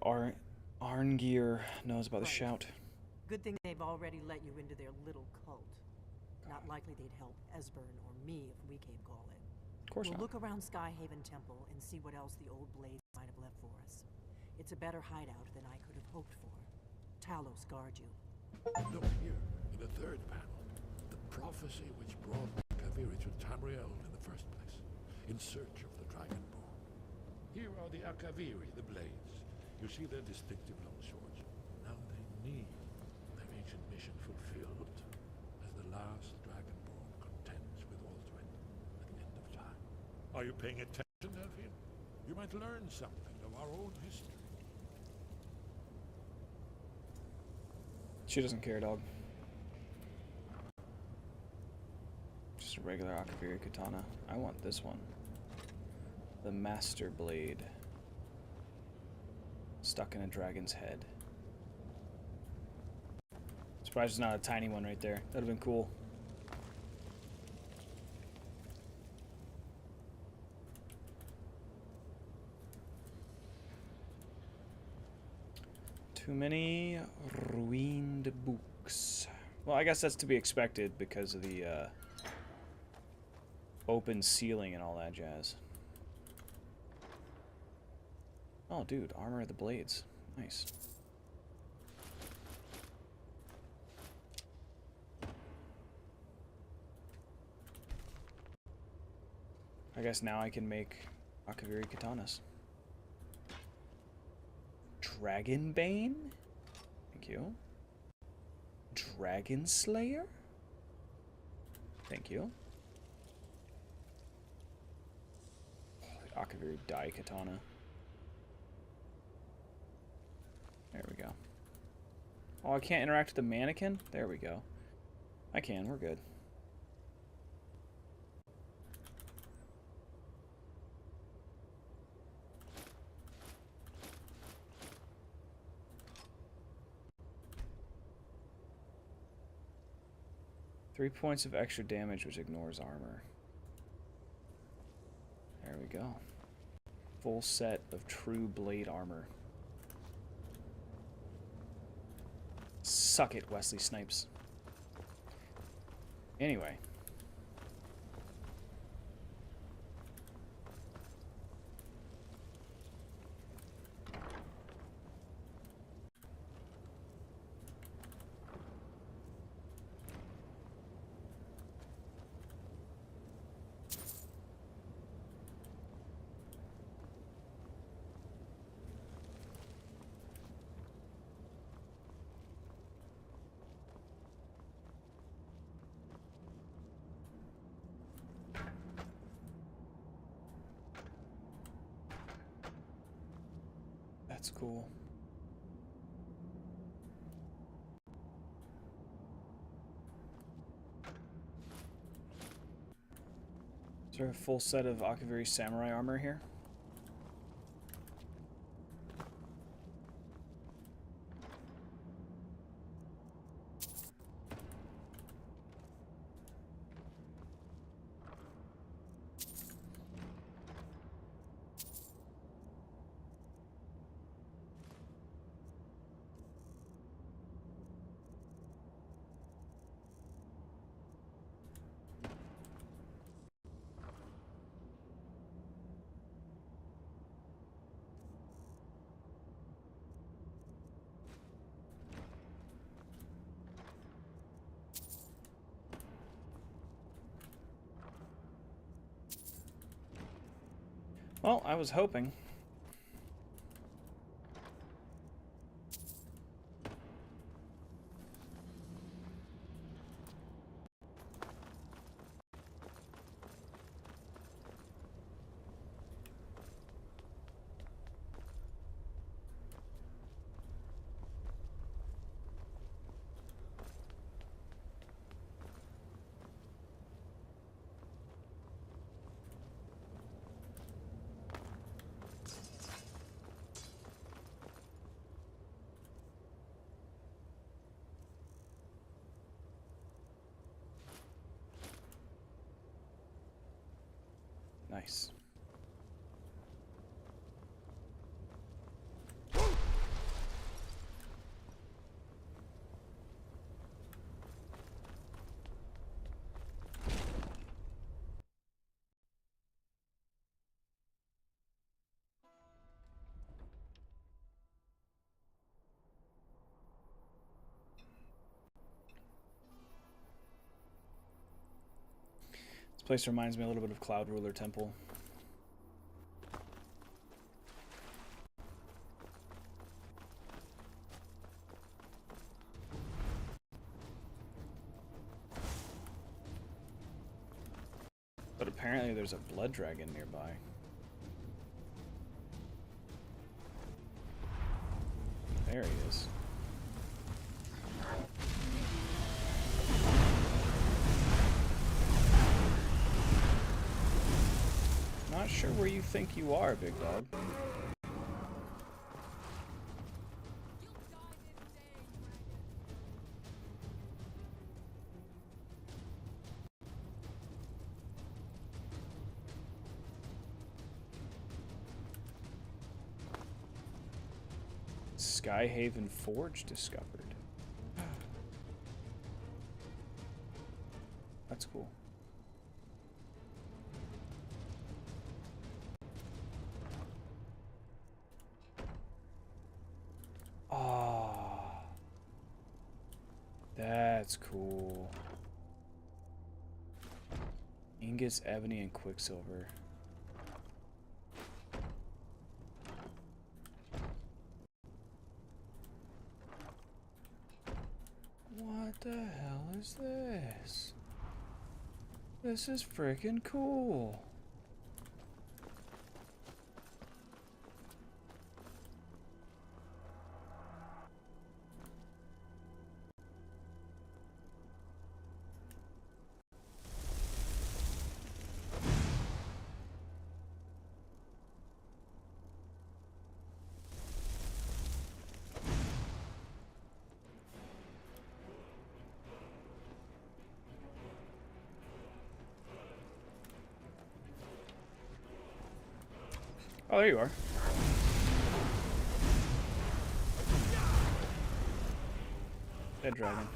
Arngeir knows about the shout. Good thing they've already let you into their little cult. Not likely they'd help Esbern or me if we came calling. Of course not. We'll look around Skyhaven Temple and see what else the old blades might have left for us. It's a better hideout than I could have hoped for. Talos guard you. Look here, in the third panel, the prophecy which brought Kaviri to Tamriel in the first place, in search of the Dragonborn. Here are the Akaviri, the blades. You see their distinctive long swords. Now they need their ancient mission fulfilled, as the last Dragonborn contends with Aldrin at the end of time. Are you paying attention, Delphine? You might learn something of our own history. She doesn't care, dog. Just a regular Akaviri katana. I want this one. The Master Blade. Stuck in a dragon's head. Surprised it's not a tiny one right there. That'd have been cool. Too many ruined books. Well, I guess that's to be expected because of the open ceiling and all that jazz. Oh, dude, Armor of the Blades. Nice. I guess now I can make Akaviri katanas. Dragonbane? Thank you. Dragon Slayer? Thank you. Akaviri Dai Katana. There we go. Oh, I can't interact with the mannequin? There we go. I can, we're good. Three points of extra damage, which ignores armor. There we go. Full set of true blade armor. Suck it, Wesley Snipes. Anyway. That's cool. Is there a full set of Akaviri samurai armor here? Well, I was hoping. Nice. This place reminds me a little bit of Cloud Ruler Temple. But apparently there's a blood dragon nearby. There he is. Not sure where you think you are, big dog. Skyhaven Forge discovered. That's cool. Ah, that's cool. Ingots, ebony, and quicksilver. What the hell is this? This is freaking cool. Oh, there you are. Dead dragon.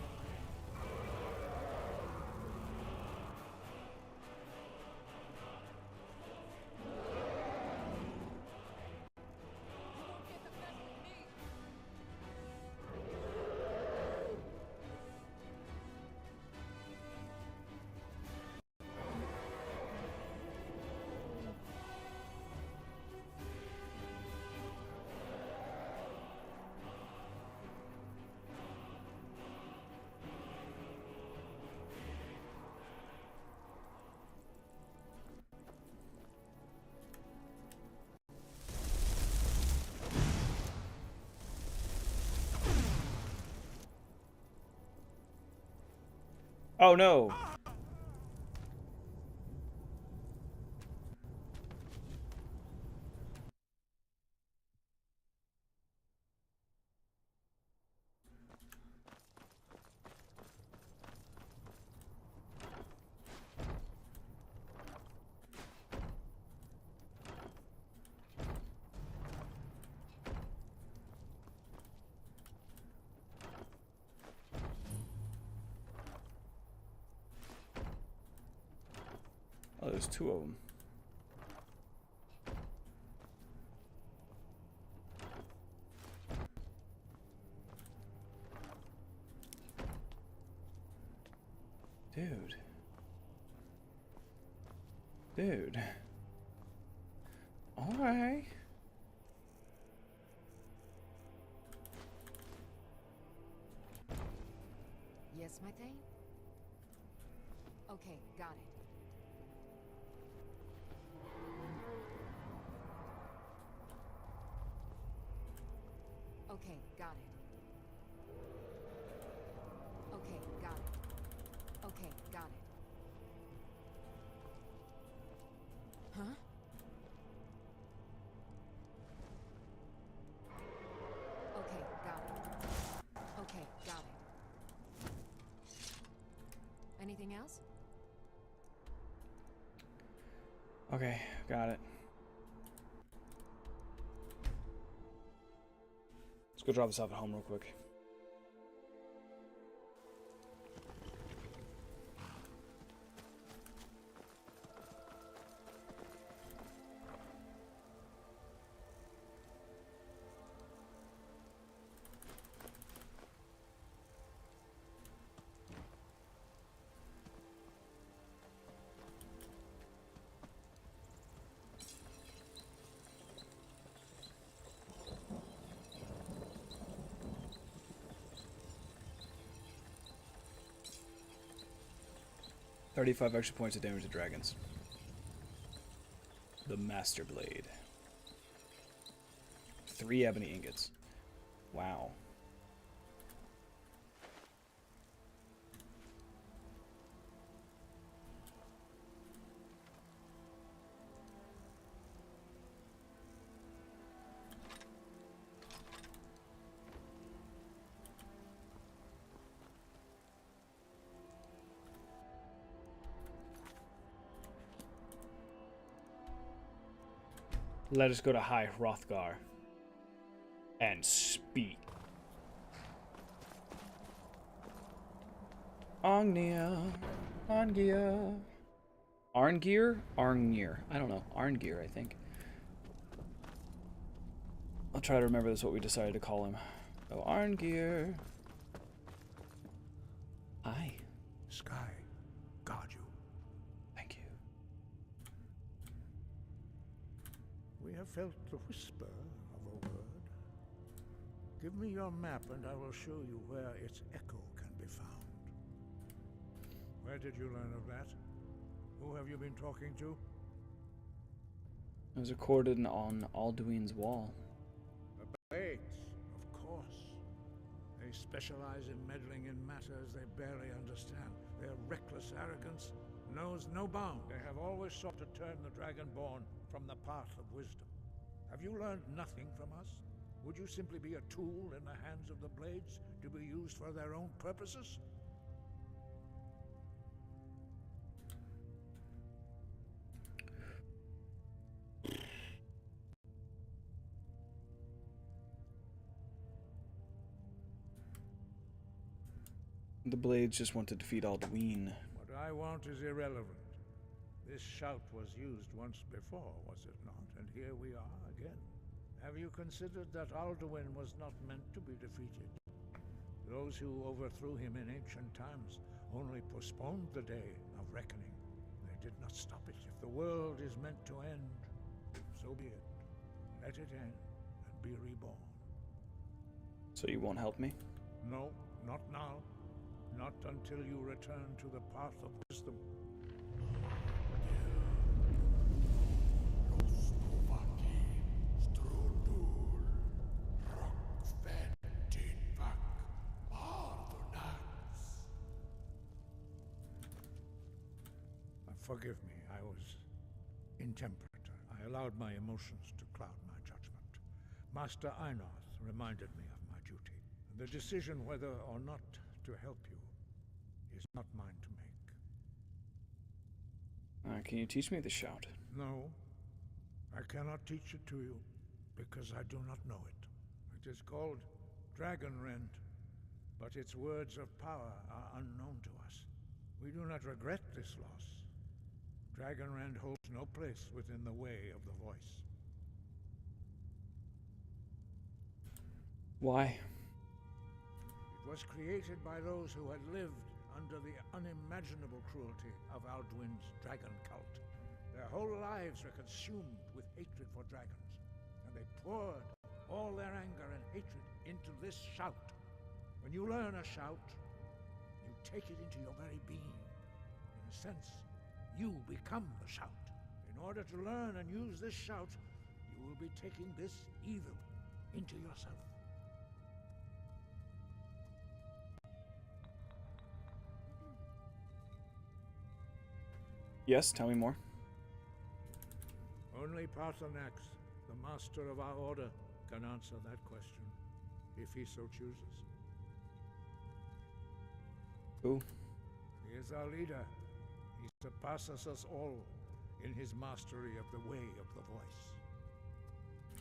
Oh no! Oh, there's two of them. Dude. Dude. Alright. Yes, my thing? Okay, got it. Okay, got it. Okay, got it. Okay, got it. Huh? Okay, got it. Okay, got it. Anything else? Okay, got it. Let's go drop this off at home real quick. $35 extra points of damage to dragons. The Master Blade. 3 ebony ingots. Wow. Let us go to High Hrothgar and speak. Ognia, Arngeir, Arngeir. I don't know. Arngeir, I think. I'll try to remember this. What we decided to call him. Oh, Arngeir. Hi. Sky, guard you. Thank you. We have felt the whisper of a word. Give me your map and I will show you where its echo can be found. Where did you learn of that? Who have you been talking to? It was recorded on Alduin's wall. The Blades, of course. They specialize in meddling in matters they barely understand. Their reckless arrogance knows no bound. They have always sought to turn the Dragonborn from the path of wisdom. Have you learned nothing from us? Would you simply be a tool in the hands of the Blades to be used for their own purposes? The Blades just want to defeat Alduin. What I want is irrelevant. This shout was used once before, was it not? And here we are again. Have you considered that Alduin was not meant to be defeated? Those who overthrew him in ancient times only postponed the day of reckoning. They did not stop it. If the world is meant to end, so be it. Let it end and be reborn. So you won't help me? No, not now. Not until you return to the path of wisdom. Forgive me, I was intemperate. I allowed my emotions to cloud my judgment. Master Einarth reminded me of my duty. The decision whether or not to help you is not mine to make. Can you teach me the shout? No, I cannot teach it to you, because I do not know it. It is called Dragon Rend, but its words of power are unknown to us. We do not regret this loss. Dragon Rend holds no place within the way of the voice. Why? It was created by those who had lived under the unimaginable cruelty of Alduin's dragon cult. Their whole lives were consumed with hatred for dragons, and they poured all their anger and hatred into this shout. When you learn a shout, you take it into your very being. In a sense, you become the shout. In order to learn and use this shout, you will be taking this evil into yourself. Yes, tell me more. Only Paarthurnax, the master of our order, can answer that question, if he so chooses. Who? He is our leader. He surpasses us all in his mastery of the way of the voice.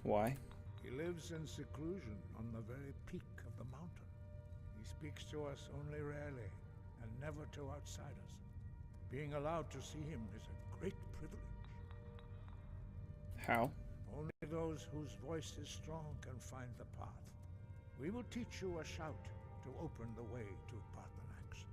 Why? He lives in seclusion on the very peak of the mountain. He speaks to us only rarely, and never to outsiders. Being allowed to see him is a great privilege. How? Only those whose voice is strong can find the path. We will teach you a shout to open the way to Paarthurnax.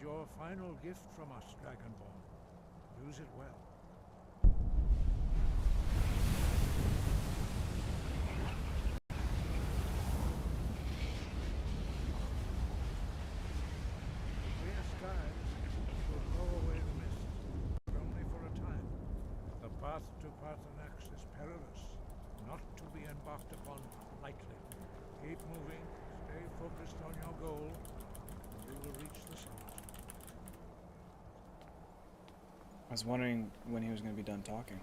Your final gift from us, Dragonborn. Use it well. Clear skies will blow away the mist, but only for a time. The path to Paarthurnax is perilous, not to be embarked upon lightly. Keep moving, stay focused on your goal, and you will reach the summit. I was wondering when he was going to be done talking.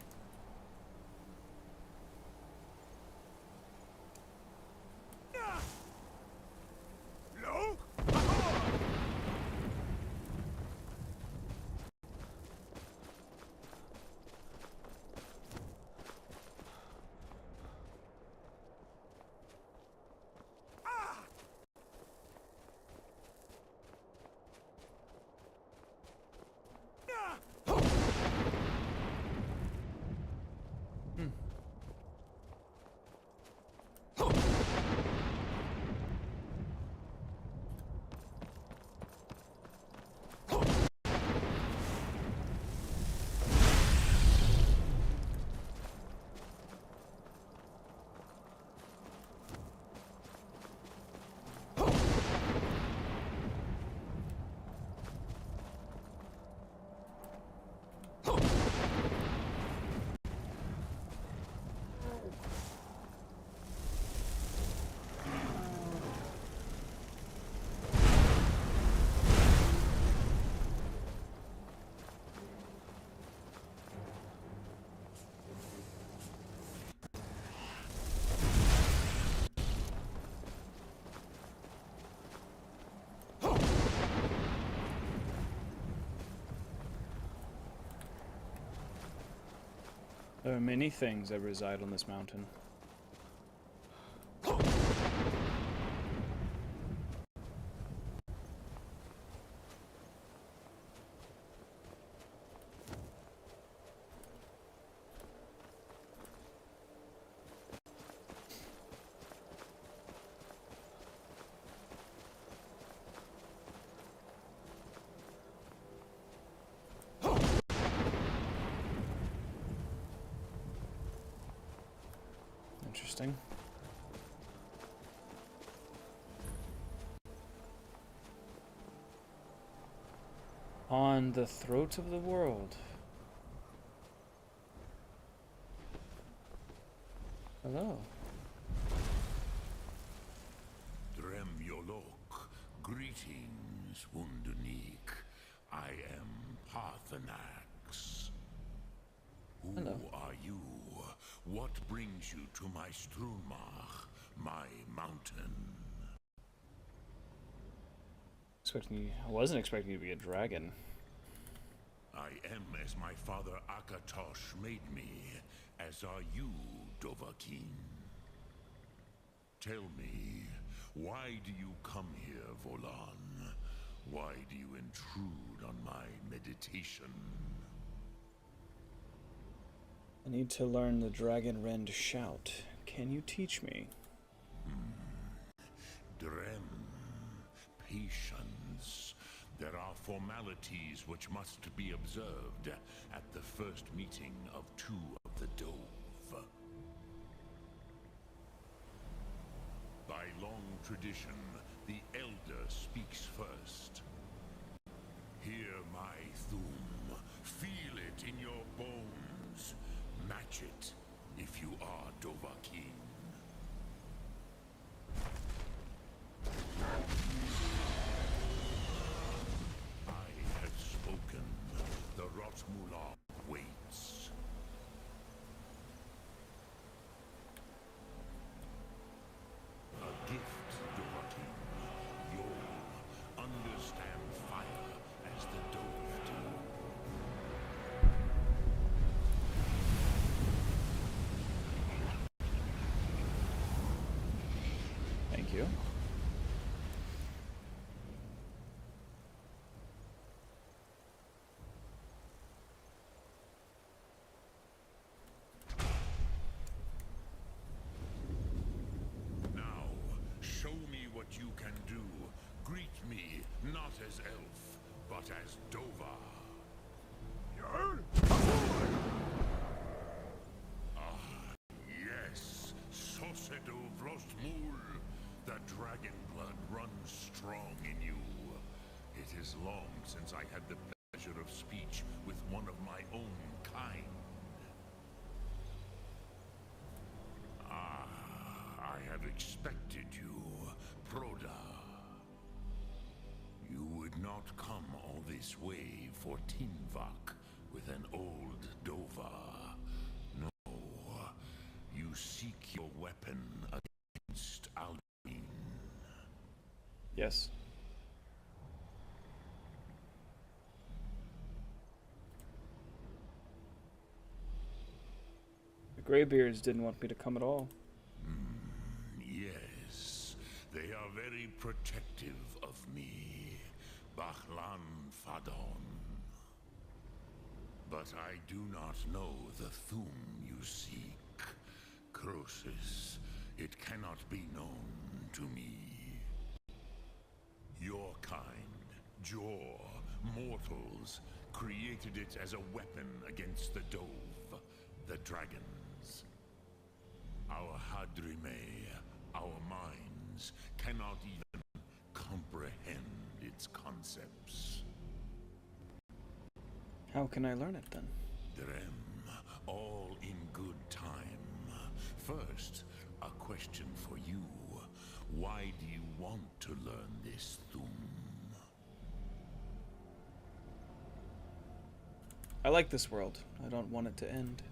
There are many things that reside on this mountain. Interesting. On the throat of the world. Hello. Drem Yolok, greetings, Wundernik. I am Parthenax. Who Hello. are you? What brings you to my Strunmach, my mountain? I wasn't expecting you to be a dragon. I am as my father Akatosh made me, as are you, Dovahkiin. Tell me, why do you come here, Volan? Why do you intrude on my meditation? I need to learn the dragon rend shout. Can you teach me? Drem, patience. There are formalities which must be observed at the first meeting of two of the Dove. By long tradition, the Elder speaks first. Hear my Thum. Feel it in your bones. Match it if you are Dovahkiin. I have spoken. The Rotmula waits. A gift, Dovahkiin. You'll understand fire as the Dove do. Thank you. Now, show me what you can do. Greet me, not as elf, but as Dova. Ah, yes, Sosedo Vrostmul. The dragon blood runs strong in you. It is long since I had the pleasure of speech with one of my own kind. I have expected you, Proda. You would not come all this way for Tinvak with an old Dova. No, you seek your weapon against Alduin. Yes. The Greybeards didn't want me to come at all. Yes, they are very protective of me, Bachlan Fadon. But I do not know the Thum you seek. Croesus, it cannot be known to me. Your kind, Jor, mortals, created it as a weapon against the Dove, the dragons. Our Hadrime, our minds, cannot even comprehend its concepts. How can I learn it then? Drem, all in good time. First, a question for you. Why do you want to learn this Thum? I like this world. I don't want it to end.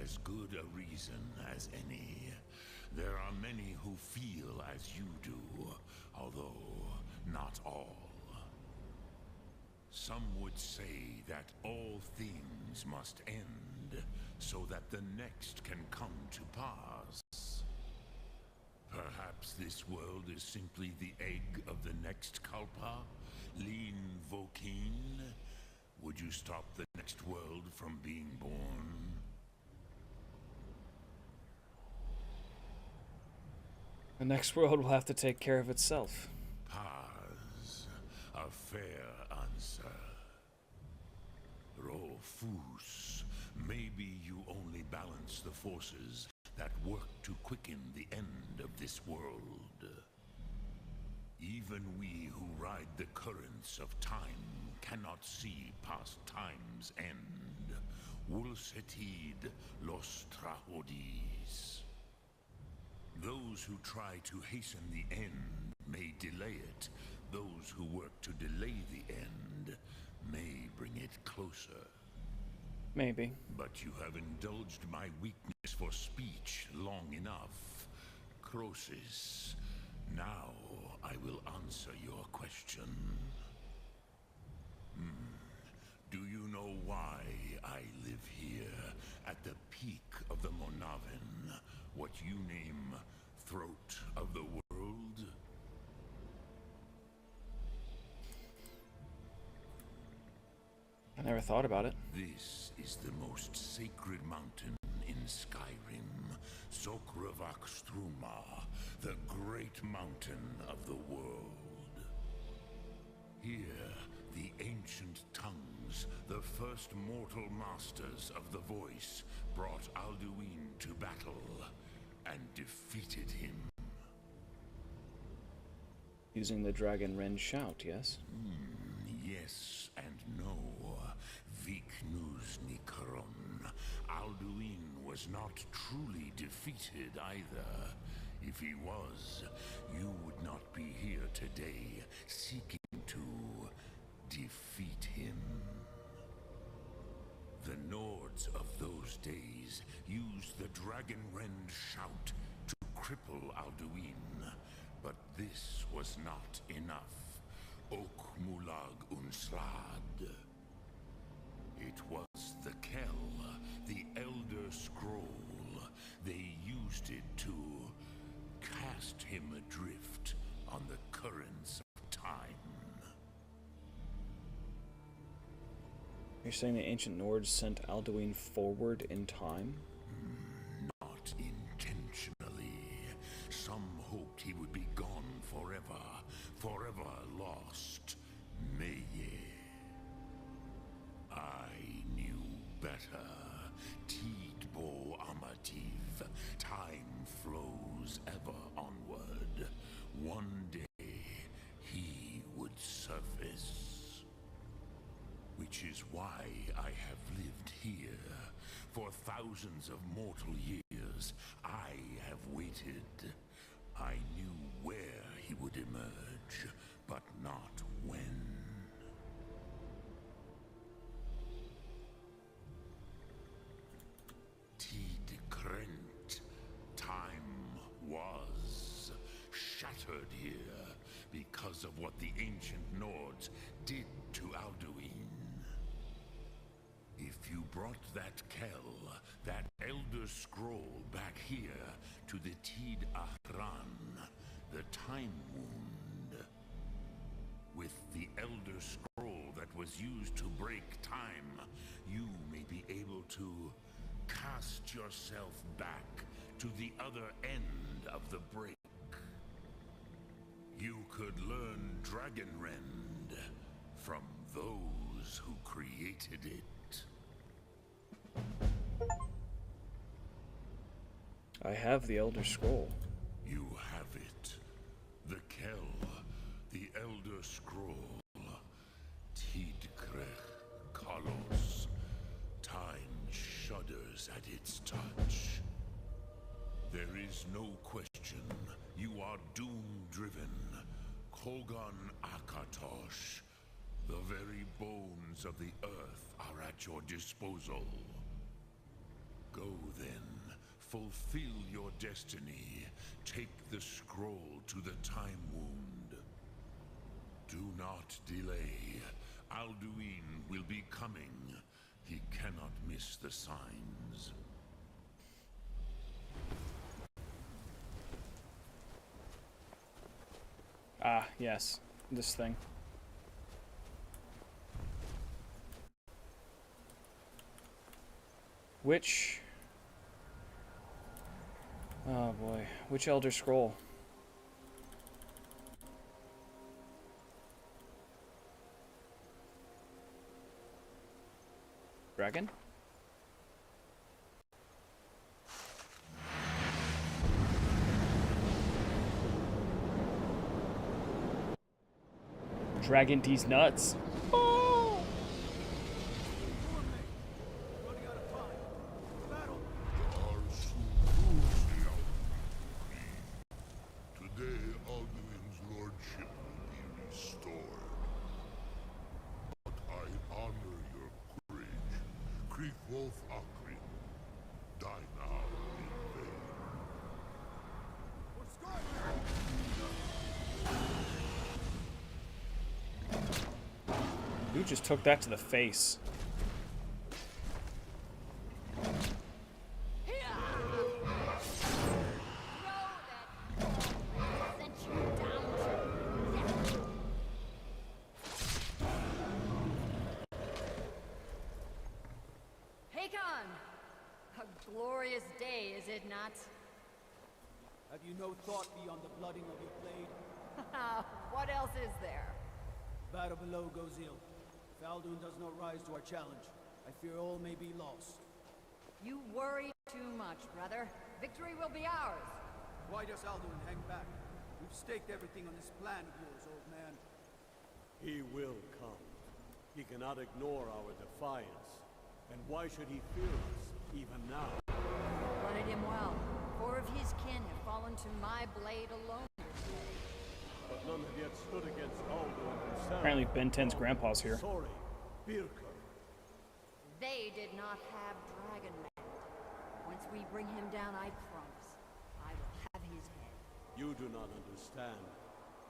As good a reason as any. There are many who feel as you do, although not all. Some would say that all things must end so that the next can come to pass. Perhaps this world is simply the egg of the next Kalpa, Lean Vokeen. Would you stop the next world from being born? The next world will have to take care of itself. Paz, a fair answer. Rofus, maybe you only balance the forces that work to quicken the end of this world. Even we who ride the currents of time cannot see past time's end. Wulsetid los Trahodis. Those who try to hasten the end may delay it. Those who work to delay the end may bring it closer. Maybe. But you have indulged my weakness for speech long enough. Croesus, now I will answer your question. Do you know why I live here at the peak of the Monavin? What you name throat of the world? I never thought about it. This is the most sacred mountain in Skyrim, Sokravak Struma, the great mountain of the world. Here, the ancient tongues, the first mortal masters of the voice, brought Alduin to battle and defeated him. Using the Dragon Ren shout, yes? Yes and no. Viknus Nikaron. Alduin was not truly defeated either. If he was, you would not be here today seeking to defeat him. The Nords of those days used the Dragon Rend shout to cripple Alduin, but this was not enough. Ok Mulag Unslad. It was the Kell, the Elder Scroll. They used it to cast him adrift on the currents of time. You're saying the ancient Nords sent Alduin forward in time? Not intentionally. Some hoped he would be gone forever, forever lost. Meye. I knew better. Tidbo Amativ. Time flows ever onward. One day, he would surface. Which is why I have lived here. For thousands of mortal years, I have waited. I knew where he would emerge, but not when. Tid Krent. Time was shattered here because of what the ancient Nords did to Alduin. If you brought that Kell, that Elder Scroll back here to the Tid Ahran, the Time Wound, with the Elder Scroll that was used to break time, you may be able to cast yourself back to the other end of the break. You could learn Dragonrend from those who created it. I have the Elder Scroll. You have it. The Kell, the Elder Scroll. Tidkrech Kalos. Time shudders at its touch. There is no question. You are doom-driven. Kogan Akatosh. The very bones of the earth are at your disposal. Go then, fulfill your destiny. Take the scroll to the Time Wound. Do not delay. Alduin will be coming. He cannot miss the signs. Ah, yes. This thing. Which... Oh boy. Which Elder Scroll? Dragon? Dragon D's nuts. Today, Alduin's lordship will be restored. But I honor your courage. Creek Wolf Akrin. Die now in vain. Who just took that to the face? Hakon! A glorious day, is it not? Have you no thought beyond the blooding of your blade? What else is there? Battle below goes ill. If Alduin does not rise to our challenge, I fear all may be lost. You worry too much, brother. Victory will be ours. Why does Alduin hang back? We've staked everything on this plan of yours, old man. He will come. He cannot ignore our defiance. And why should he fear us, even now? Blooded him well. 4 of his kin have fallen to my blade alone. But none have yet stood against Alduin himself. Apparently Ben 10's grandpa's here. Sorry, Birka. They did not have Dragonland. Once we bring him down, I promise, I will have his head. You do not understand.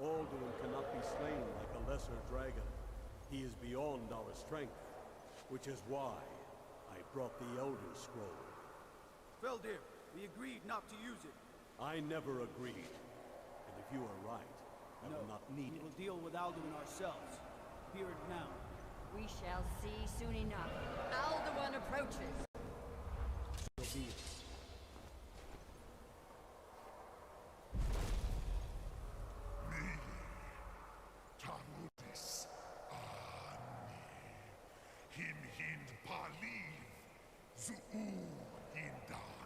Alduin cannot be slain like a lesser dragon. He is beyond our strength, which is why I brought the Elder Scroll. Feldir, we agreed not to use it. I never agreed. And if you are right, I will not need we will deal with Alduin ourselves. Hear it now. We shall see soon enough. Alduin approaches. So be it. Tarudis Ani. Him hind paliv. Zuu hindan.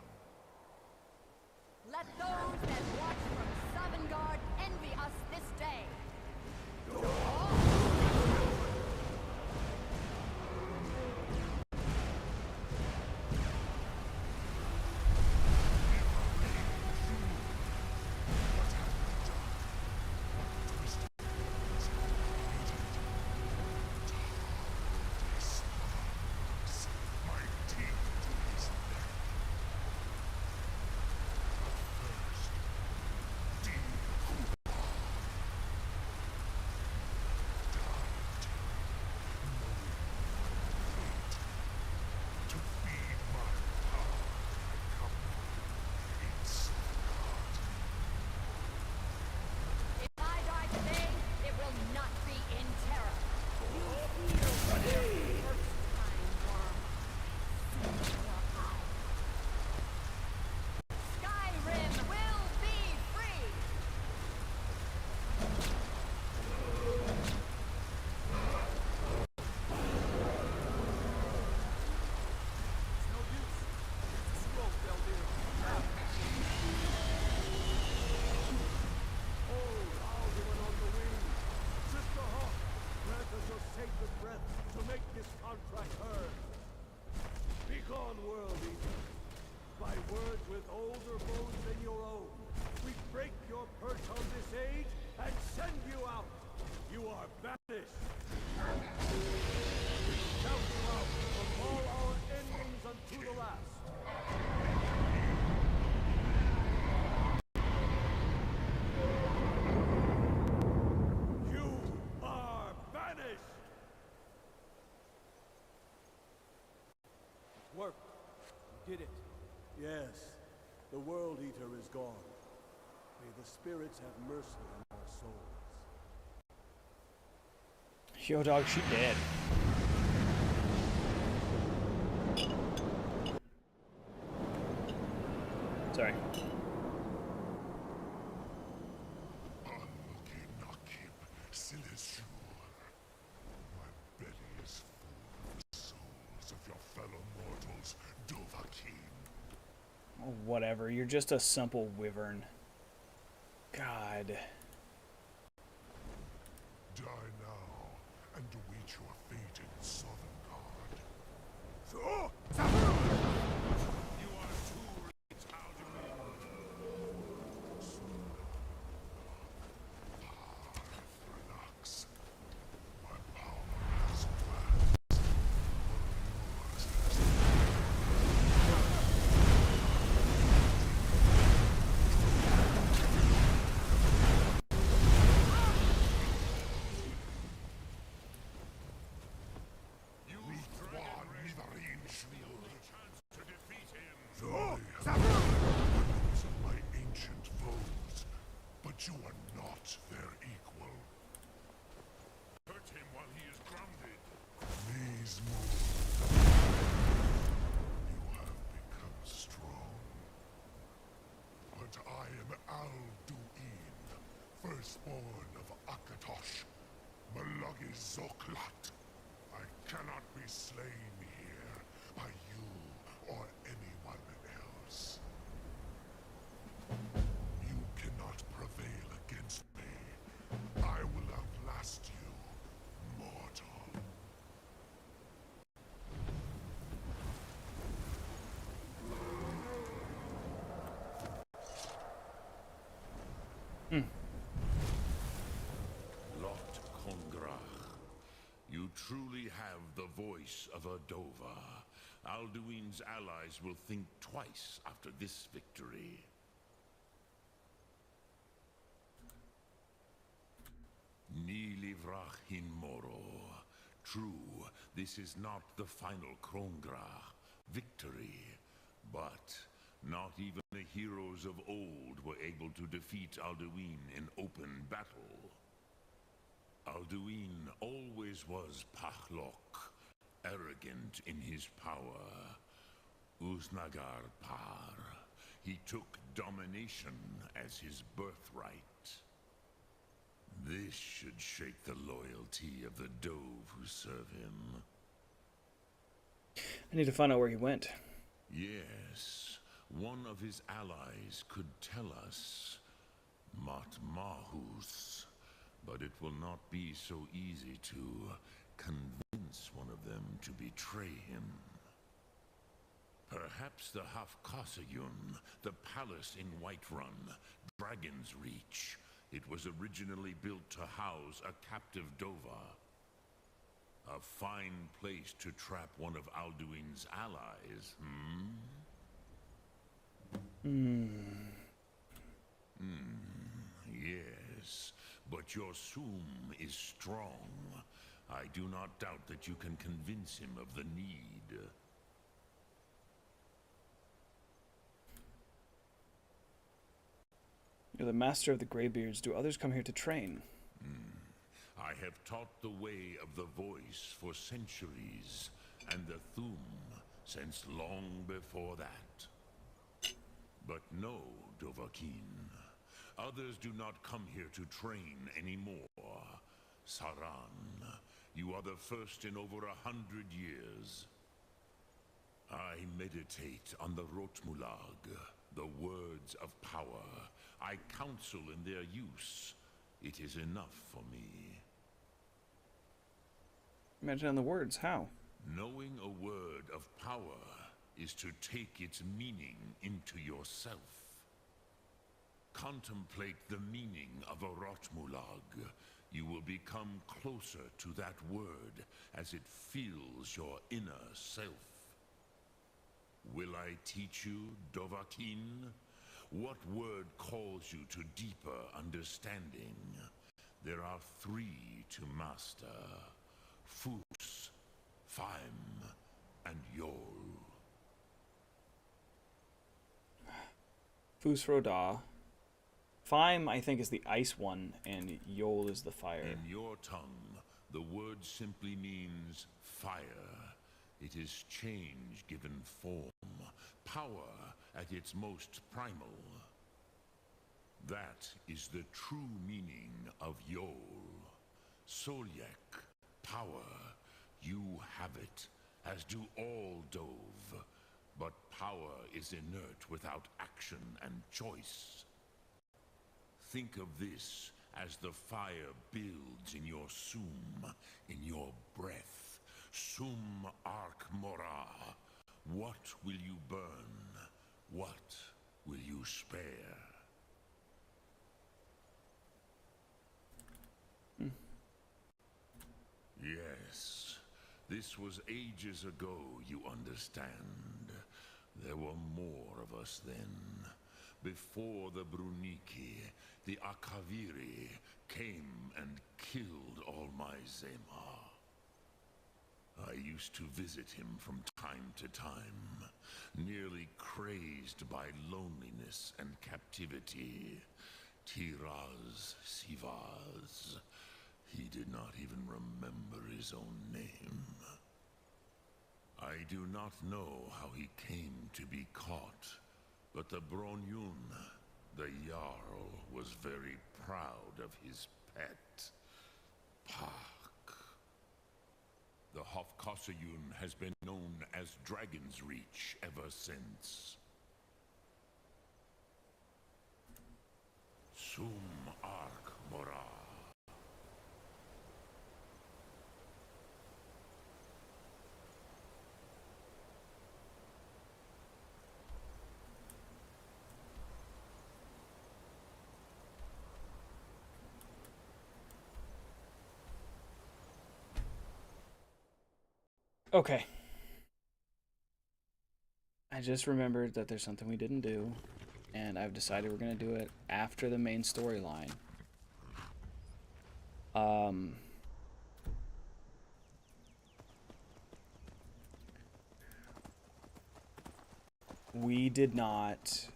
Let those that watch from Sovngarde envy us this day. Skyrim will be free! It's no use. It's a scroll, Feldir. Hold Alduin on the wing. Sister Hawk, grant us your sacred breath to make this contract heard. Begone, world eater. By words with older bones than your own, we break your perch on this age and send you out. You are banished. We shout you out from all our endings unto the last. You are banished! did it. Yes, the World Eater is gone. May the spirits have mercy on our souls. Yo, dog, she dead. Sorry. My belly is full of the souls of your fellow mortals, Dovahkiin. Oh, whatever, you're just a simple wyvern. God. Die now and await your fate in Sovngarde. You are too late, Alduin. Relax. My power has advanced. My ancient foes, but you are not their equal. Hurt him while he is grounded. Please move. You have become strong. But I am Alduin, firstborn of Akatosh, Malagi Zoklat. I cannot be slain here by you or anyone else. You cannot prevail against me. I will outlast you, mortal. Lot Kongrach, you truly have the voice of a Dova. Alduin's allies will think twice after this victory. Ni livrach hin moro. True, this is not the final Krongrach victory, but not even the heroes of old were able to defeat Alduin in open battle. Alduin always was Pachlok, arrogant in his power. Uznagar Par. He took domination as his birthright. This should shake the loyalty of the Dove who serve him. I need to find out where he went. Yes, one of his allies could tell us. Matmahus. But it will not be so easy to convince one of them to betray him. Perhaps the Hafkasayun, the palace in Whiterun, Dragon's Reach. It was originally built to house a captive Dova. A fine place to trap one of Alduin's allies, Yes, but your Sum is strong. I do not doubt that you can convince him of the need. You're the master of the Greybeards. Do others come here to train? I have taught the way of the voice for centuries, and the Thum since long before that. But no, Dovahkiin. Others do not come here to train anymore. Saran, you are the first in over 100 years. I meditate on the Rotmulag, the words of power. I counsel in their use. It is enough for me. Imagine on the words. How? Knowing a word of power is to take its meaning into yourself. Contemplate the meaning of a Rotmulag. You will become closer to that word as it fills your inner self. Will I teach you, Dovahkiin? What word calls you to deeper understanding? There are 3 to master. Fus, Faim, and Yol. Fusroda. Fime, I think, is the ice one, and Yol is the fire. In your tongue, the word simply means fire. It is change given form, power at its most primal. That is the true meaning of Yol. Solyek, power. You have it, as do all Dove. But power is inert without action and choice. Think of this as the fire builds in your sum, in your breath. Sum arc mora. What will you burn? What will you spare? Yes, this was ages ago, you understand. There were more of us then. Before the Bruniki, the Akaviri came and killed all my Zema. I used to visit him from time to time, nearly crazed by loneliness and captivity. Tiraz Sivaz. He did not even remember his own name. I do not know how he came to be caught, but the Bronyun, the Jarl, was very proud of his pet, Pak. The Hofkossayun has been known as Dragon's Reach ever since. Sum Arc Mora. Okay. I just remembered that there's something we didn't do, and I've decided we're going to do it after the main storyline. We did not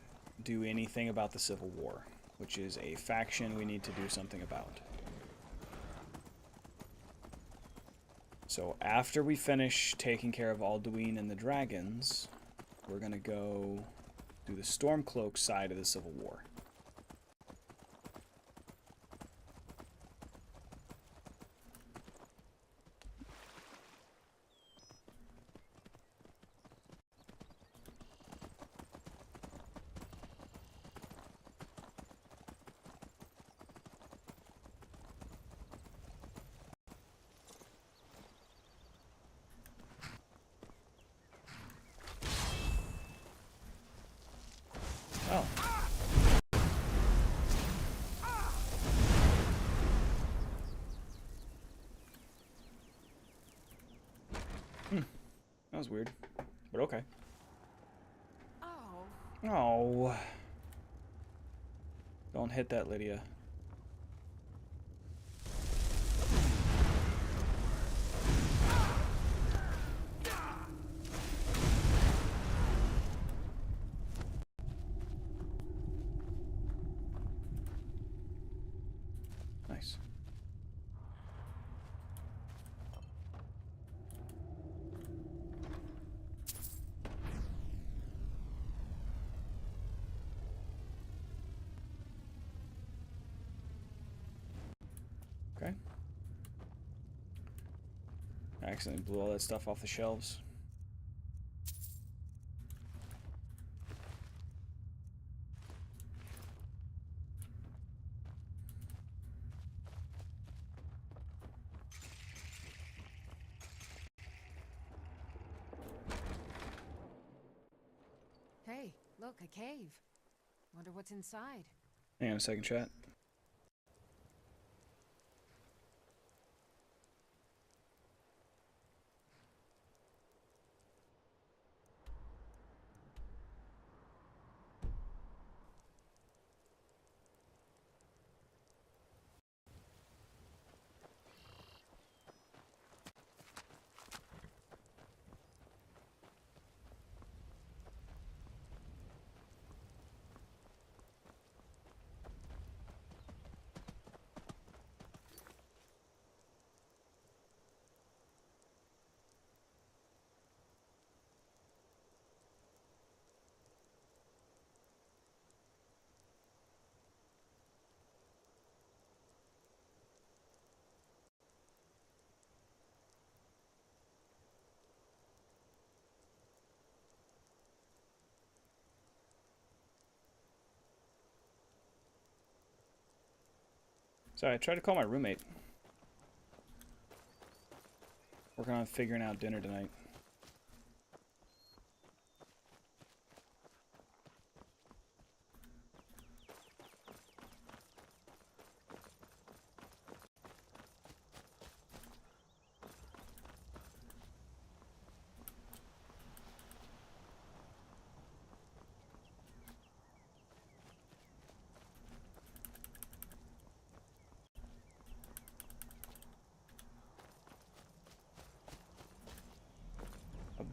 do anything about the Civil War, which is a faction we need to do something about. So after we finish taking care of Alduin and the dragons, we're going to go do the Stormcloak side of the Civil War. That was weird, but okay. Oh. Don't hit that, Lydia. Nice. Okay. I accidentally blew all that stuff off the shelves. Hey, look, a cave. Wonder what's inside. Hang on a second, chat. Sorry, I tried to call my roommate. Working on figuring out dinner tonight.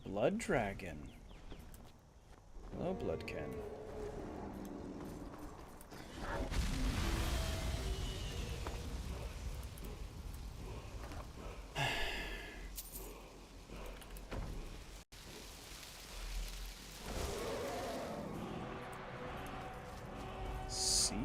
Blood dragon. Hello, Bloodkin. Seek.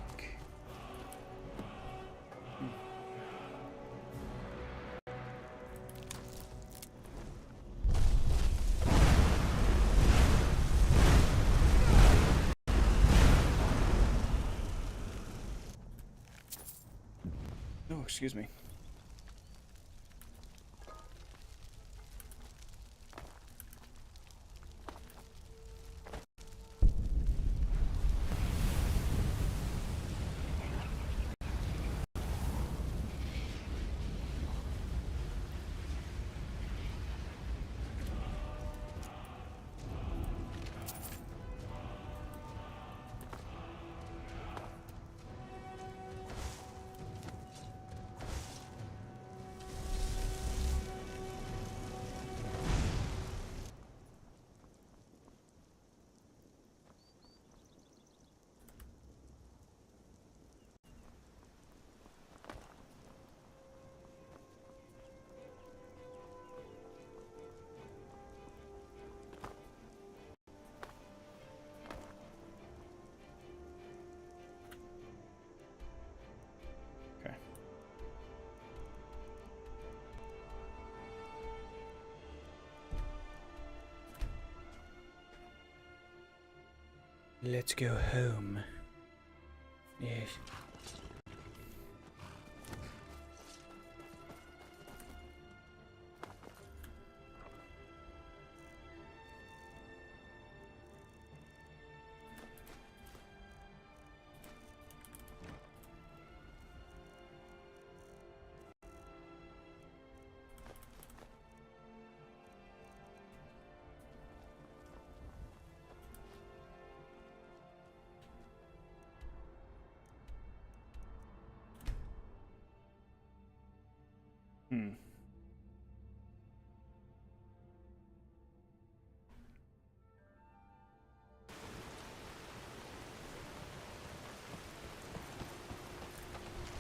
Oh, excuse me. Let's go home. Yes.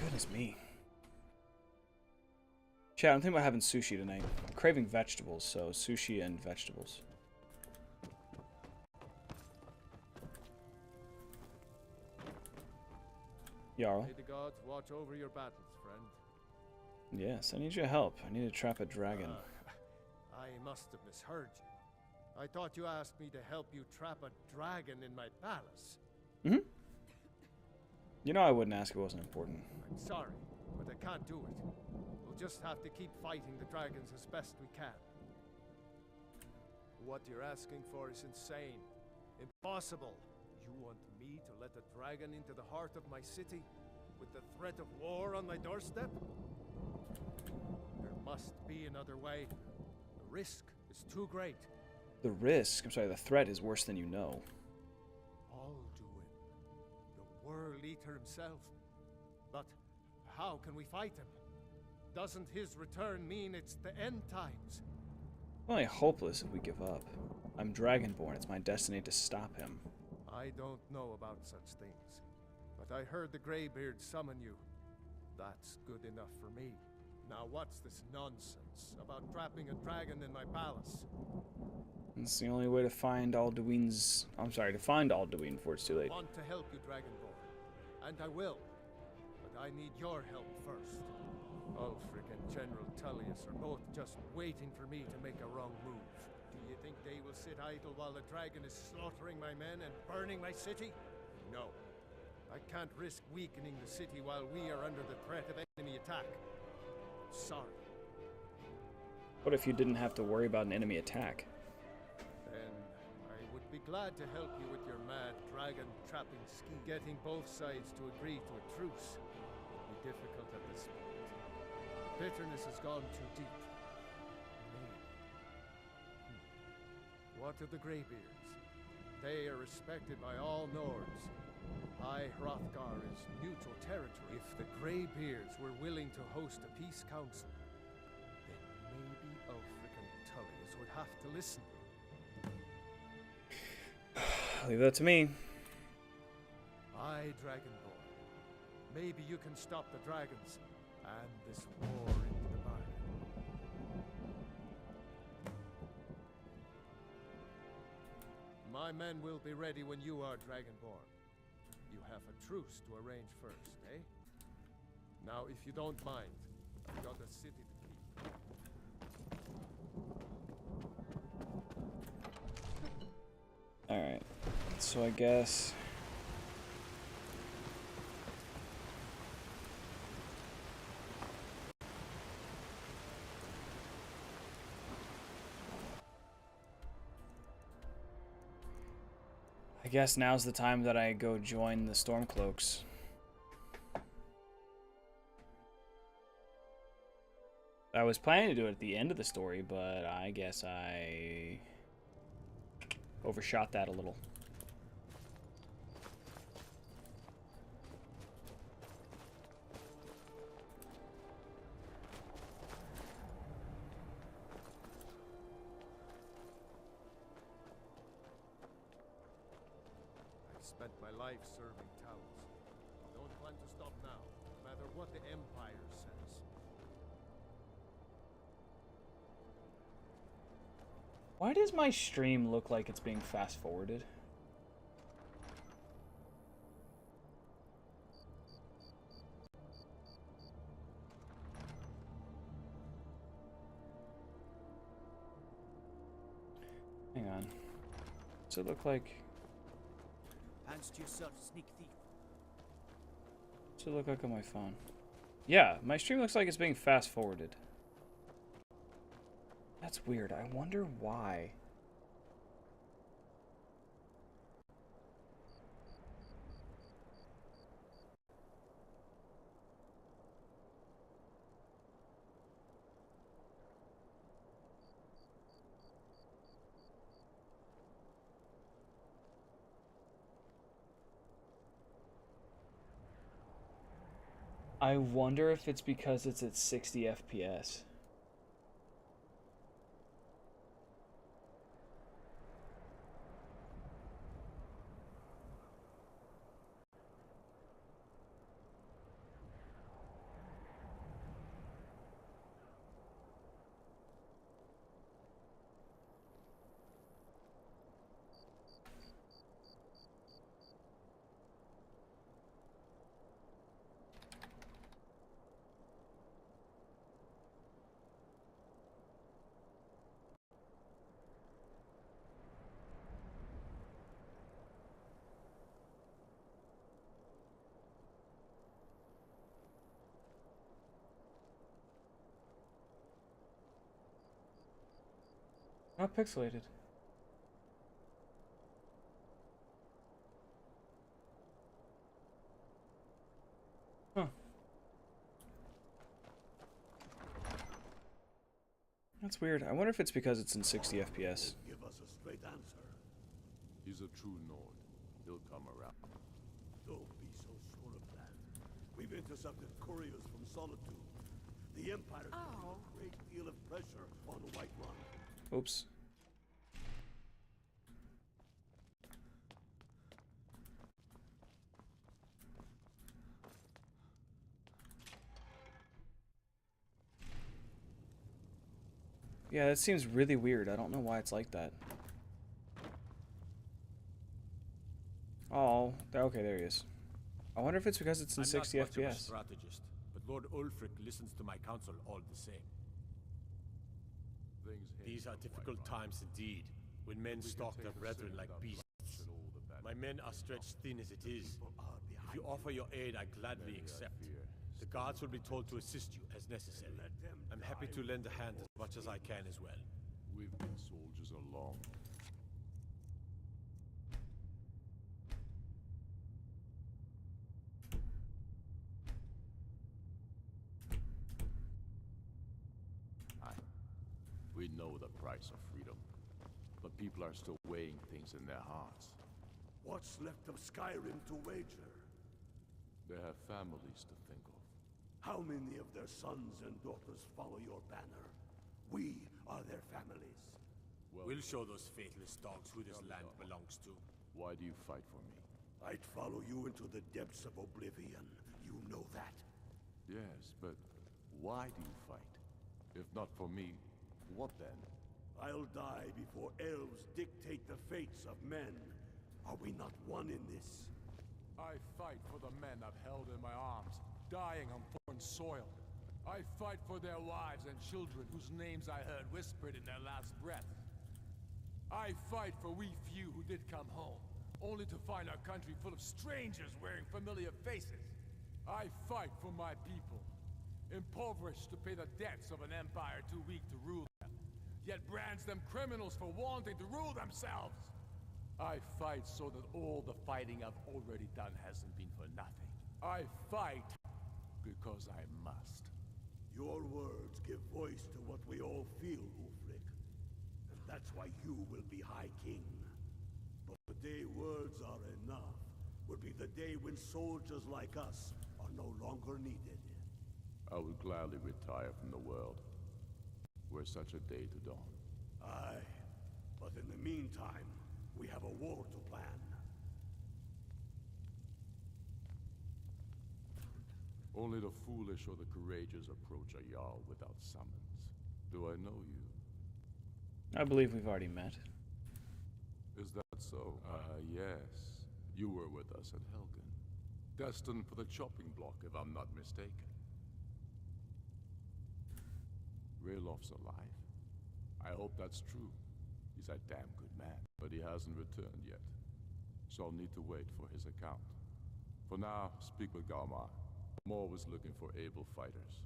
Goodness me. Chat, I'm thinking about having sushi tonight. I'm craving vegetables, so sushi and vegetables. Jarl. May the gods watch over your battles, friend. Yes, I need your help. I need to trap a dragon. I must have misheard you. I thought you asked me to help you trap a dragon in my palace. Mm-hmm. You know I wouldn't ask if it wasn't important. I'm sorry, but I can't do it. We'll just have to keep fighting the dragons as best we can. What you're asking for is insane. Impossible. You want me to let a dragon into the heart of my city with the threat of war on my doorstep? There must be another way. The risk is too great. The risk? I'm sorry, the threat is worse than you know. Alduin, the World Eater himself. But how can we fight him? Doesn't his return mean it's the end times? Only hopeless if we give up. I'm Dragonborn. It's my destiny to stop him. I don't know about such things, but I heard the Greybeard summon you. That's good enough for me. Now what's this nonsense about trapping a dragon in my palace? It's the only way to find Alduin's... I'm sorry, to find Alduin before it's too late. I want to help you, Dragonborn, and I will. But I need your help first. Ulfric and General Tullius are both just waiting for me to make a wrong move. Do you think they will sit idle while the dragon is slaughtering my men and burning my city? No. I can't risk weakening the city while we are under the threat of enemy attack. Sorry. What if you didn't have to worry about an enemy attack? Then I would be glad to help you with your mad dragon trapping scheme. Getting both sides to agree to a truce will be difficult at this point. Bitterness has gone too deep. Maybe. What of the Greybeards? They are respected by all Nords. High Hrothgar is neutral territory. If the Greybeards were willing to host a peace council, then maybe Ulfric and Tullius would have to listen. Leave that to me. Aye, Dragonborn. Maybe you can stop the dragons and this war into the bargain. My men will be ready when you are, Dragonborn. You have a truce to arrange first, eh? Now, if you don't mind, I've got a city to keep. Alright. So I guess... I guess now's the time that I go join the Stormcloaks. I was planning to do it at the end of the story, but I guess I overshot that a little. Spent my life serving towns. Don't plan to stop now, no matter what the Empire says. Why does my stream look like it's being fast forwarded? Hang on. Does it look like... Hands to yourself, sneak thief. What's it look like on my phone? Yeah, my stream looks like it's being fast forwarded. That's weird. I wonder why. I wonder if it's because it's at 60 FPS. Not pixelated. Huh. That's weird. I wonder if it's because it's in 60 FPS. Give us a straight answer. He's a true Nord. He'll come around. Don't be so sure of that. We've intercepted couriers from Solitude. The Empire is putting a great deal of pressure on Whiterun. Oops. Yeah, that seems really weird. I don't know why it's like that. Oh, okay, there he is. I wonder if it's because it's in 60 I'm not much of a FPS. strategist, but Lord Ulfric listens to my counsel all the same. These are difficult times indeed, when men stalk their brethren like beasts. My men are stretched thin as it is. If you offer your aid, I gladly accept. The guards will be told to assist you as necessary. I'm happy to lend a hand as much as I can as well. We've been soldiers along. We know the price of freedom, but people are still weighing things in their hearts. What's left of Skyrim to wager? They have families to think of. How many of their sons and daughters follow your banner? We are their families. We'll show those faithless dogs who this land belongs to. Why do you fight for me? I'd follow you into the depths of oblivion. You know that. Yes, but why do you fight? If not for me, what then? I'll die before elves dictate the fates of men. Are we not one in this? I fight for the men I've held in my arms, dying on foreign soil. I fight for their wives and children whose names I heard whispered in their last breath. I fight for we few who did come home, only to find our country full of strangers wearing familiar faces. I fight for my people, impoverished to pay the debts of an empire too weak to rule them, yet brands them criminals for wanting to rule themselves. I fight so that all the fighting I've already done hasn't been for nothing. I fight because I must. Your words give voice to what we all feel, Ulfric. And that's why you will be High King. But the day words are enough will be the day when soldiers like us are no longer needed. I would gladly retire from the world, were such a day to dawn. Aye, but in the meantime, we have a war to plan. Only the foolish or the courageous approach a Jarl without summons. Do I know you? I believe we've already met. Is that so? Yes. You were with us at Helgen. Destined for the chopping block, if I'm not mistaken. Raylof's alive. I hope that's true. He's a damn good man, but he hasn't returned yet. So I'll need to wait for his account. For now, speak with Galmar. I'm always looking for able fighters.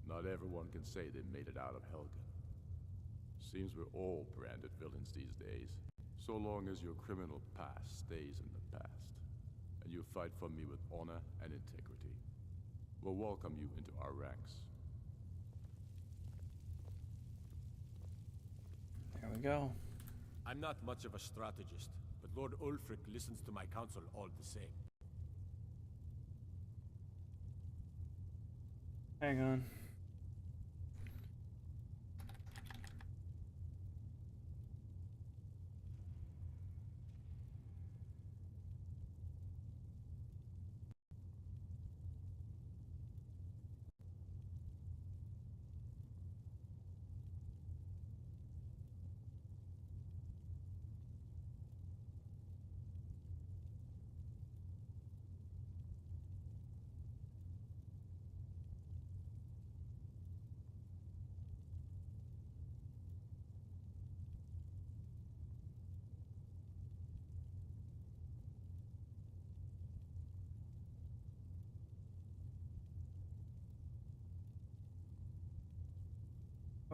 Not everyone can say they made it out of Helgen. Seems we're all branded villains these days. So long as your criminal past stays in the past, and you fight for me with honor and integrity, we'll welcome you into our ranks. There we go. I'm not much of a strategist, but Lord Ulfric listens to my counsel all the same. Hang on.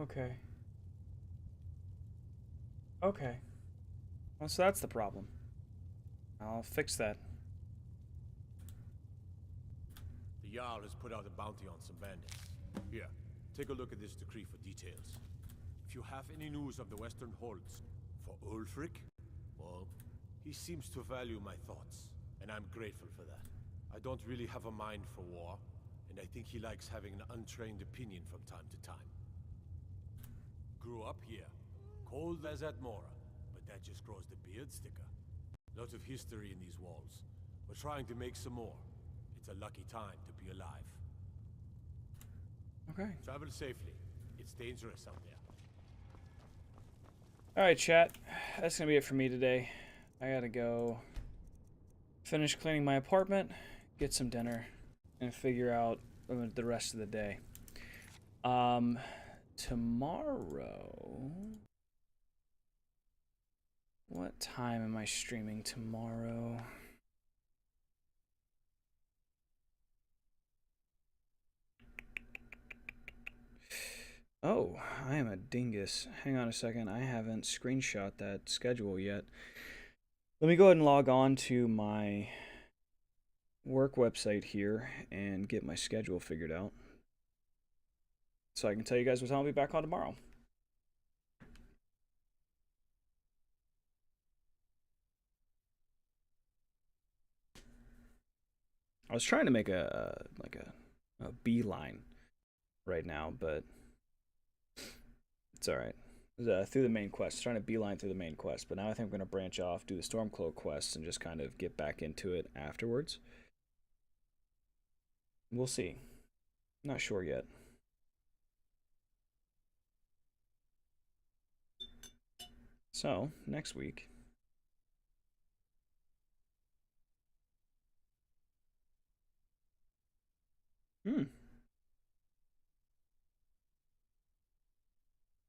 Okay. Okay. Well, so that's the problem. I'll fix that. The Jarl has put out a bounty on some bandits. Here, take a look at this decree for details. If you have any news of the Western Holds for Ulfric, well, he seems to value my thoughts, and I'm grateful for that. I don't really have a mind for war, and I think he likes having an untrained opinion from time to time. Grew up here, cold as at Mora, but that just grows the beard sticker. Lot of history in these walls. We're trying to make some more. It's a lucky time to be alive. Okay. Travel safely. It's dangerous out there. Alright, chat. That's gonna be it for me today. I gotta go finish cleaning my apartment, get some dinner, and figure out the rest of the day. Tomorrow... What time am I streaming tomorrow? Oh, I am a dingus. Hang on a second. I haven't screenshot that schedule yet. Let me go ahead and log on to my work website here and get my schedule figured out, so I can tell you guys what time I'll be back on tomorrow. I was trying to make a beeline right now, but it's all right. Through the main quest, trying to beeline through the main quest, but now I think I'm going to branch off, do the Stormcloak quests, and just kind of get back into it afterwards. We'll see. Not sure yet. So, next week.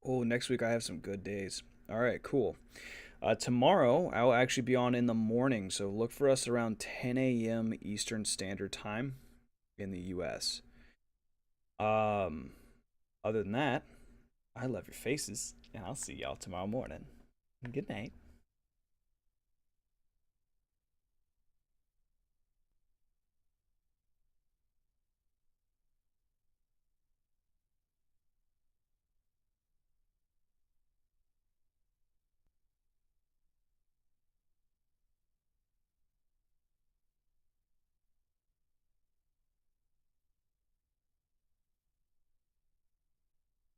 Oh, next week I have some good days. All right, cool. Tomorrow I'll actually be on in the morning, so look for us around 10 a.m. Eastern Standard Time in the U.S. Other than that, I love your faces, and I'll see y'all tomorrow morning. Good night.